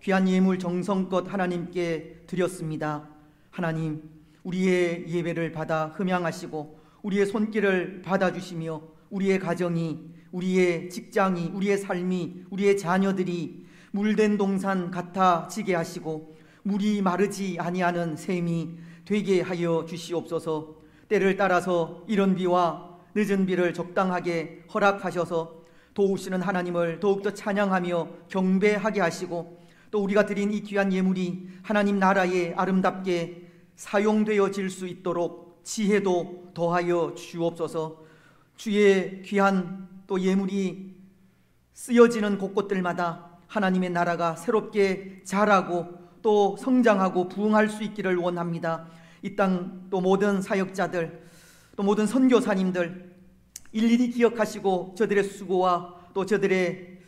귀한 예물 정성껏 하나님께 드렸습니다. 하나님, 우리의 예배를 받아 흠양하시고 우리의 손길을 받아주시며 우리의 가정이, 우리의 직장이, 우리의 삶이, 우리의 자녀들이 물된 동산 같아지게 하시고 물이 마르지 아니하는 샘이 되게 하여 주시옵소서. 때를 따라서 이른 비와 늦은 비를 적당하게 허락하셔서 도우시는 하나님을 더욱더 찬양하며 경배하게 하시고 또 우리가 드린 이 귀한 예물이 하나님 나라에 아름답게 사용되어질 수 있도록 지혜도 더하여 주옵소서. 주의 귀한 또 예물이 쓰여지는 곳곳들마다 하나님의 나라가 새롭게 자라고 또 성장하고 부흥할 수 있기를 원합니다. 이 땅 또 모든 사역자들 또 모든 선교사님들 일일이 기억하시고 저들의 수고와 또 저들의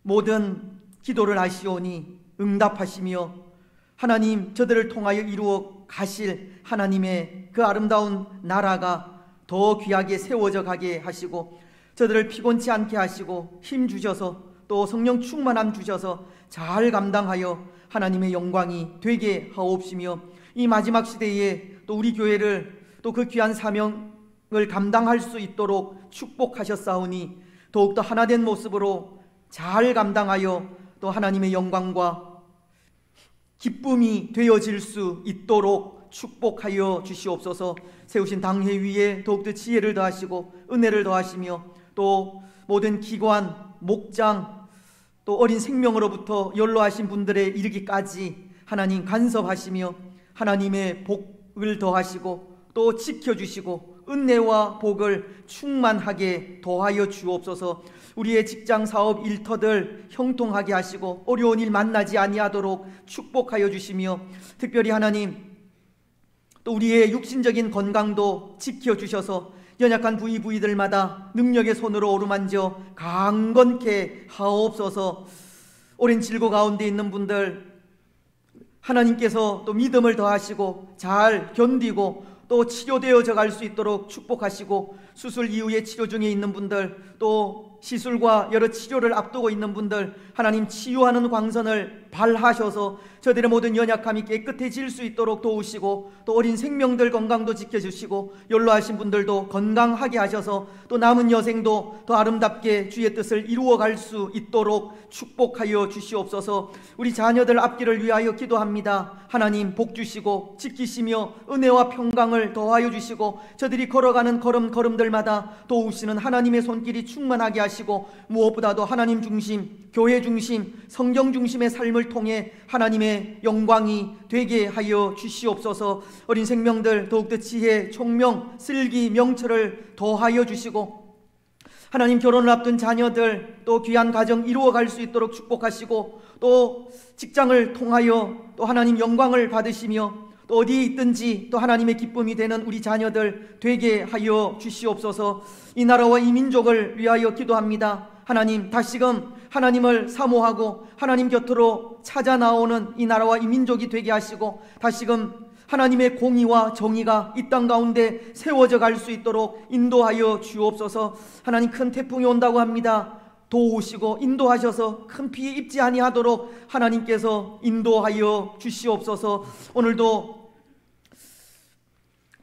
모든 기도를 아시오니 응답하시며 하나님 저들을 통하여 이루어 가실 하나님의 그 아름다운 나라가 더 귀하게 세워져 가게 하시고 저들을 피곤치 않게 하시고 힘 주셔서 또 성령 충만함 주셔서 잘 감당하여 하나님의 영광이 되게 하옵시며 이 마지막 시대에 또 우리 교회를 또 그 귀한 사명 감당할 수 있도록 축복하셨사오니 더욱더 하나된 모습으로 잘 감당하여 또 하나님의 영광과 기쁨이 되어질 수 있도록 축복하여 주시옵소서. 세우신 당회 위에 더욱더 지혜를 더하시고 은혜를 더하시며 또 모든 기관, 목장, 또 어린 생명으로부터 연로하신 분들에 이르기까지 하나님 간섭하시며 하나님의 복을 더하시고 또 지켜주시고 은혜와 복을 충만하게 더하여 주옵소서. 우리의 직장, 사업, 일터들 형통하게 하시고 어려운 일 만나지 아니하도록 축복하여 주시며 특별히 하나님 또 우리의 육신적인 건강도 지켜주셔서 연약한 부위들마다 능력의 손으로 어루만져 강건케 하옵소서. 오랜 질고 가운데 있는 분들 하나님께서 또 믿음을 더하시고 잘 견디고 또 치료되어져 갈 수 있도록 축복하시고 수술 이후에 치료 중에 있는 분들 또 시술과 여러 치료를 앞두고 있는 분들 하나님 치유하는 광선을 발하셔서 저들의 모든 연약함이 깨끗해질 수 있도록 도우시고 또 어린 생명들 건강도 지켜주시고 연로하신 분들도 건강하게 하셔서 또 남은 여생도 더 아름답게 주의 뜻을 이루어갈 수 있도록 축복하여 주시옵소서. 우리 자녀들 앞길을 위하여 기도합니다. 하나님 복 주시고 지키시며 은혜와 평강을 더하여 주시고 저들이 걸어가는 걸음걸음들마다 도우시는 하나님의 손길이 충만하게 하시고 무엇보다도 하나님 중심, 교회 중심, 성경 중심의 삶을 통해 하나님의 영광이 되게 하여 주시옵소서. 어린 생명들 더욱더 지혜, 총명, 슬기, 명철을 더하여 주시고 하나님 결혼을 앞둔 자녀들 또 귀한 가정 이루어갈 수 있도록 축복하시고 또 직장을 통하여 또 하나님 영광을 받으시며 또 어디에 있든지 또 하나님의 기쁨이 되는 우리 자녀들 되게 하여 주시옵소서. 이 나라와 이 민족을 위하여 기도합니다. 하나님 다시금 하나님을 사모하고 하나님 곁으로 찾아 나오는 이 나라와 이 민족이 되게 하시고 다시금 하나님의 공의와 정의가 이 땅 가운데 세워져 갈 수 있도록 인도하여 주옵소서. 하나님 큰 태풍이 온다고 합니다. 도우시고 인도하셔서 큰 피해 입지 아니하도록 하나님께서 인도하여 주시옵소서. 오늘도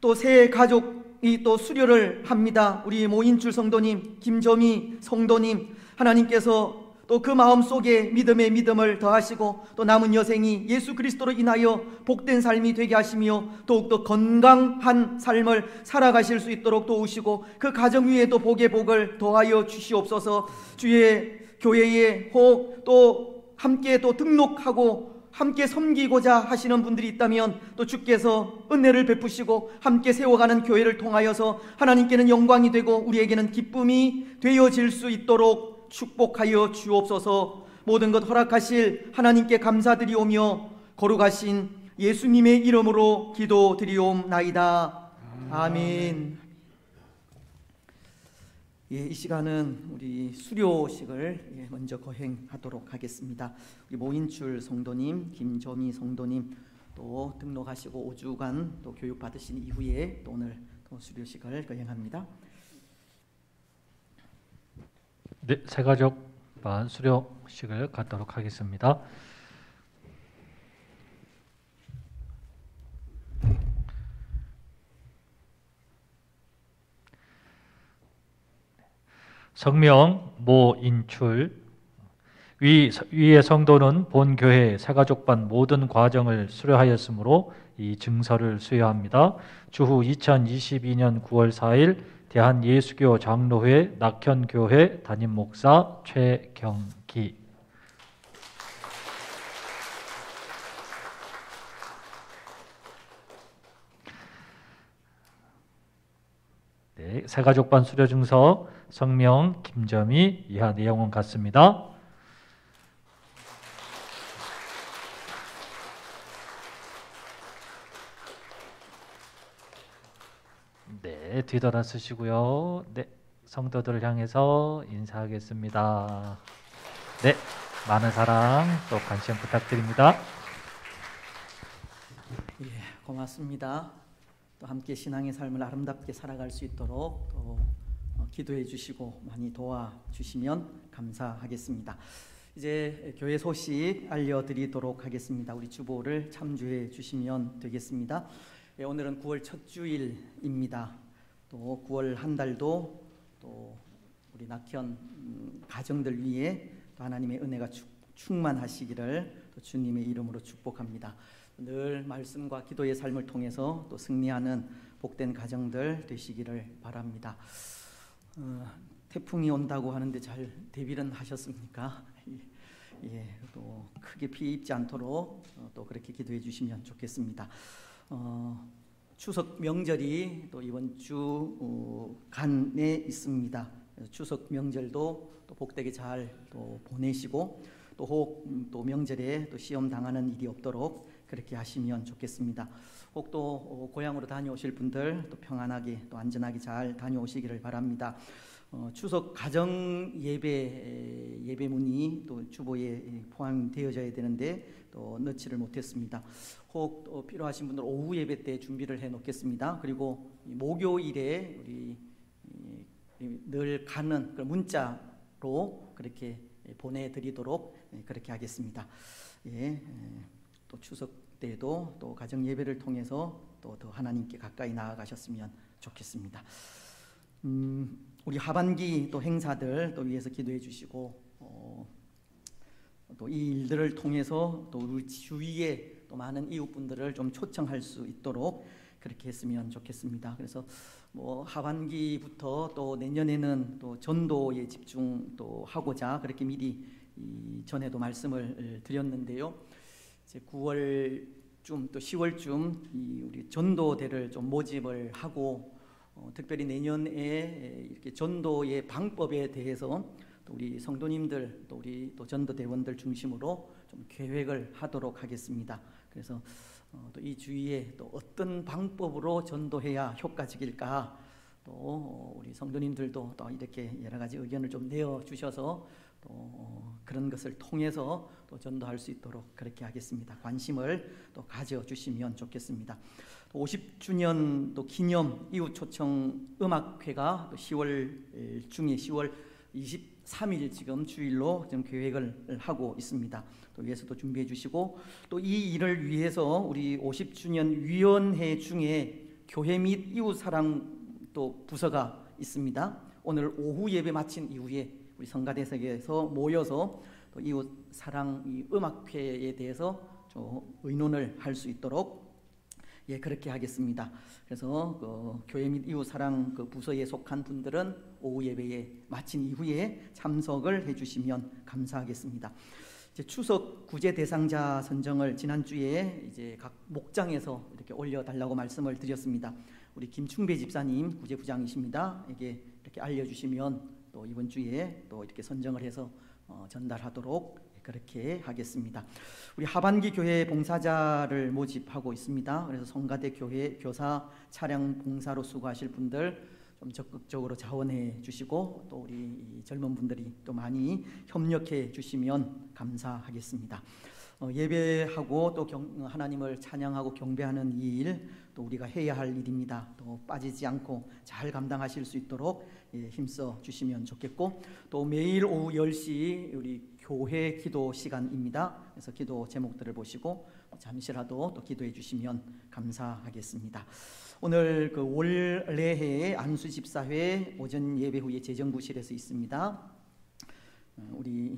또 새 가족이 또 수료를 합니다. 우리 모인출 성도님, 김점희 성도님 하나님께서 또 그 마음속에 믿음의 믿음을 더하시고 또 남은 여생이 예수 그리스도로 인하여 복된 삶이 되게 하시며 더욱더 건강한 삶을 살아가실 수 있도록 도우시고 그 가정 위에도 복의 복을 더하여 주시옵소서. 주의 교회에 혹 또 함께 또 등록하고 함께 섬기고자 하시는 분들이 있다면 또 주께서 은혜를 베푸시고 함께 세워가는 교회를 통하여서 하나님께는 영광이 되고 우리에게는 기쁨이 되어질 수 있도록 축복하여 주옵소서. 모든 것 허락하실 하나님께 감사드리오며 거룩하신 예수님의 이름으로 기도드리옵나이다. 아멘. 이 시간은 우리 수료식을 먼저 거행하도록 하겠습니다. 우리 모인출 성도님, 김점희 성도님 또 등록하시고 5주간 또 교육 받으신 이후에 또 오늘 또 수료식을 거행합니다. 네, 새가족반 수료식을 갖도록 하겠습니다. 성명 모인출. 위의 성도는 본 교회 새가족반 모든 과정을 수료하였으므로 이 증서를 수여합니다. 주후 2022년 9월 4일 대한예수교 장로회 낙현교회 담임 목사 최경기. 네, 새가족반 수료증서 성명 김점희 이하 내용은 같습니다. 네, 뒤돌아 쓰시고요. 네, 성도들을 향해서 인사하겠습니다. 네, 많은 사랑 또 관심 부탁드립니다. 예, 고맙습니다. 또 함께 신앙의 삶을 아름답게 살아갈 수 있도록 또 기도해 주시고 많이 도와주시면 감사하겠습니다. 이제 교회 소식 알려드리도록 하겠습니다. 우리 주보를 참조해 주시면 되겠습니다. 오늘은 9월 첫 주일입니다. 또 9월 한 달도 또 우리 낙현 가정들 위해 또 하나님의 은혜가 충만하시기를 또 주님의 이름으로 축복합니다. 늘 말씀과 기도의 삶을 통해서 또 승리하는 복된 가정들 되시기를 바랍니다. 태풍이 온다고 하는데 잘 대비는 하셨습니까? 예, 또 크게 피해 입지 않도록 또 그렇게 기도해 주시면 좋겠습니다. 추석 명절이 또 이번 주 간에 있습니다. 추석 명절도 또 복되게 잘 또 보내시고 또 혹 또 명절에 또 시험 당하는 일이 없도록 그렇게 하시면 좋겠습니다. 혹 또 고향으로 다녀오실 분들 또 평안하게 또 안전하게 잘 다녀오시기를 바랍니다. 추석 가정 예배문이 또 주보에 포함되어져야 되는데 또 넣지를 못했습니다. 혹 또 필요하신 분들 오후 예배 때 준비를 해 놓겠습니다. 그리고 목요일에 우리 늘 가는 문자로 그렇게 보내드리도록 그렇게 하겠습니다. 예, 또 추석 때도 또 가정 예배를 통해서 또 더 하나님께 가까이 나아가셨으면 좋겠습니다. 우리 하반기 또 행사들 또 위해서 기도해 주시고 또 이 일들을 통해서 또 우리 주위에 또 많은 이웃분들을 좀 초청할 수 있도록 그렇게 했으면 좋겠습니다. 그래서 뭐 하반기부터 또 내년에는 또 전도에 집중 또 하고자 그렇게 미리 전에도 말씀을 드렸는데요. 이제 9월쯤 또 10월쯤 우리 전도대를 좀 모집을 하고 특별히 내년에 이렇게 전도의 방법에 대해서 또 우리 성도님들 또 우리 또 전도대원들 중심으로 좀 계획을 하도록 하겠습니다. 그래서 또 이 주위에 또 어떤 방법으로 전도해야 효과적일까 또 우리 성도님들도 또 이렇게 여러 가지 의견을 좀 내어 주셔서 또 그런 것을 통해서 또 전도할 수 있도록 그렇게 하겠습니다. 관심을 또 가져 주시면 좋겠습니다. 50주년 또 기념 이웃 초청 음악회가 또 10월 중에 10월 23일 지금 주일로 지금 계획을 하고 있습니다. 또 위해서도 준비해 주시고 또 이 일을 위해서 우리 50주년 위원회 중에 교회 및 이웃 사랑 또 부서가 있습니다. 오늘 오후 예배 마친 이후에 우리 성가대석에서 모여서 또 이웃 사랑 이 음악회에 대해서 좀 의논을 할 수 있도록 예 그렇게 하겠습니다. 그래서 그 교회 및 이웃 사랑 그 부서에 속한 분들은 오후 예배에 마친 이후에 참석을 해주시면 감사하겠습니다. 이제 추석 구제 대상자 선정을 지난주에 이제 각 목장에서 이렇게 올려달라고 말씀을 드렸습니다. 우리 김충배 집사님 구제부장이십니다. 이게 이렇게 알려주시면 또 이번 주에 또 이렇게 선정을 해서 전달하도록 그렇게 하겠습니다. 우리 하반기 교회 봉사자를 모집하고 있습니다. 그래서 성가대 교회 교사 차량 봉사로 수고하실 분들 좀 적극적으로 자원해 주시고 또 우리 젊은 분들이 또 많이 협력해 주시면 감사하겠습니다. 예배하고 또 하나님을 찬양하고 경배하는 이 일 또 우리가 해야 할 일입니다. 또 빠지지 않고 잘 감당하실 수 있도록 힘써 주시면 좋겠고 또 매일 오후 10시 우리 교회 기도 시간입니다. 그래서 기도 제목들을 보시고 잠시라도 또 기도해 주시면 감사하겠습니다. 오늘 그 올레해 안수집사회 오전 예배 후에 재정부실에서 있습니다. 우리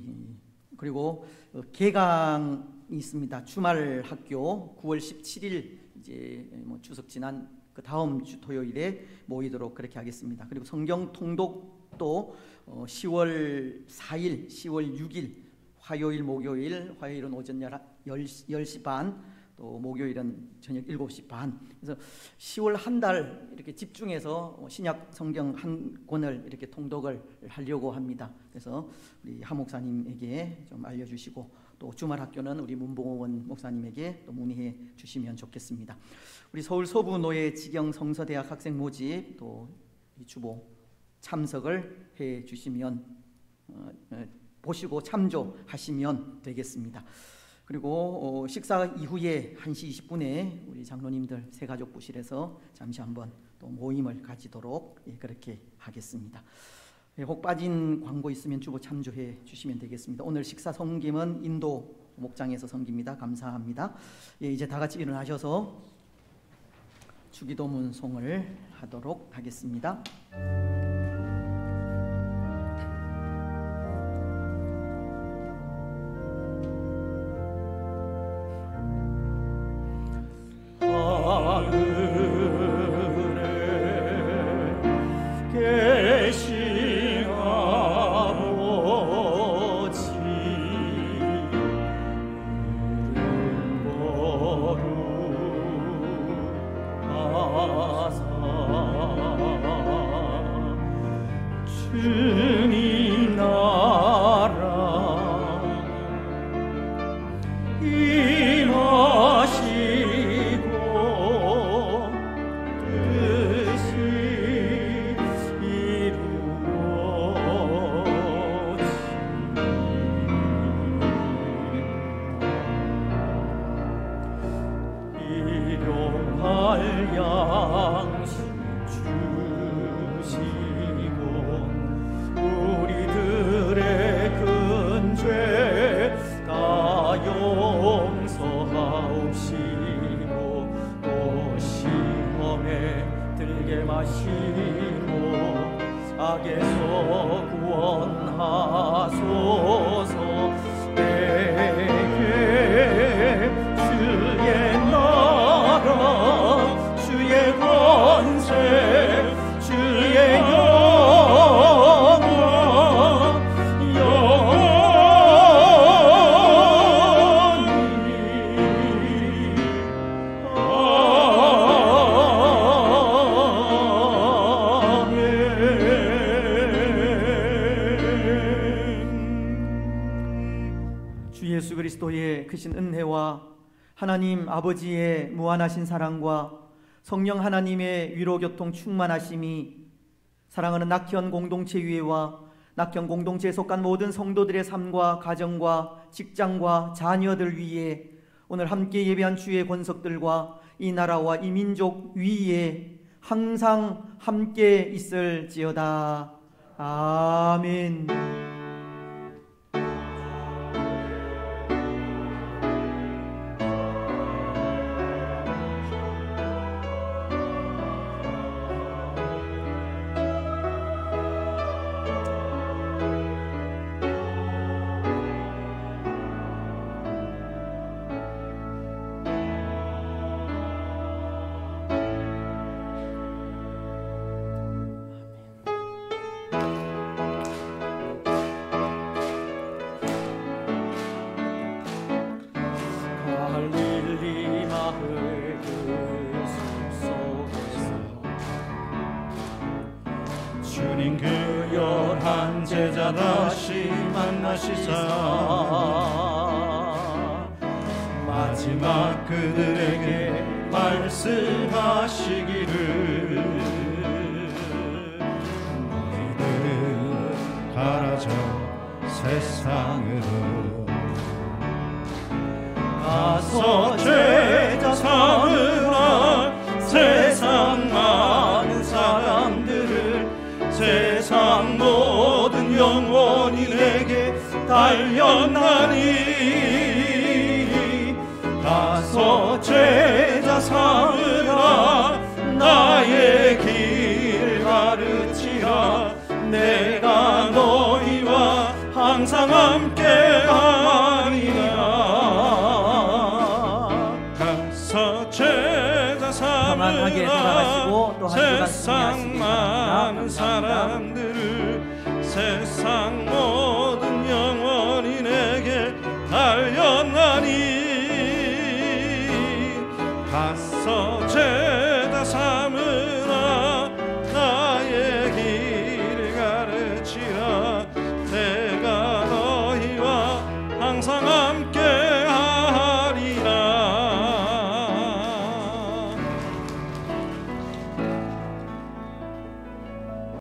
그리고 개강이 있습니다. 주말 학교 9월 17일 이제 뭐 추석 지난 그 다음 주 토요일에 모이도록 그렇게 하겠습니다. 그리고 성경 통독도 10월 4일, 10월 6일 화요일, 목요일, 화요일은 오전 10시 반, 또 목요일은 저녁 7시 반. 그래서 10월 한 달 이렇게 집중해서 신약 성경 한 권을 이렇게 통독을 하려고 합니다. 그래서 우리 하 목사님에게 좀 알려주시고 또 주말 학교는 우리 문봉원 목사님에게 또 문의해 주시면 좋겠습니다. 우리 서울 서부 노예 지경 성서대학 학생 모집 또 이 주보 참석을 해 주시면 보시고 참조하시면 되겠습니다. 그리고 식사 이후에 1시 20분에 우리 장로님들 새가족부실에서 잠시 한번 또 모임을 가지도록 그렇게 하겠습니다. 혹 빠진 광고 있으면 주보 참조해 주시면 되겠습니다. 오늘 식사 섬김은 인도 목장에서 섬깁니다. 감사합니다. 이제 다 같이 일어나셔서 주기도문송을 하도록 하겠습니다. 주님 나라 임하시고 뜻이 이루어지니 일용할 양식 주시고 우리들의 큰 죄 다 용서하옵시고 또 시험에 들게 마시고 악에서 구원하소서. 내게 주의 나라 주의 권세 주의 영광 주 예수 그리스도의 크신 은혜와 하나님 아버지의 무한하신 사랑과 성령 하나님의 위로교통 충만하심이 사랑하는 낙현 공동체 위에와 낙현 공동체에 속한 모든 성도들의 삶과 가정과 직장과 자녀들 위에 오늘 함께 예배한 주의 권석들과 이 나라와 이 민족 위에 항상 함께 있을지어다. 아멘. 갈릴리 마을 그 숲속에서 주님 그 열한 제자 다시 만나시사 마지막 그들에게 말씀하시기를 너희들은 가라져 세상으로 가서 죄자 삼으라 세상 많은 사람들을 세상 모든 영혼이 내게 달렸나니 가서 죄자 삼으라 나의 길 가르치라 내가 너희와 항상 함께하리라 평안하게 돌아가시고 또 한 주간 세상 많은 사람들을 세상 모든 영혼이 내게 달렸나니 가서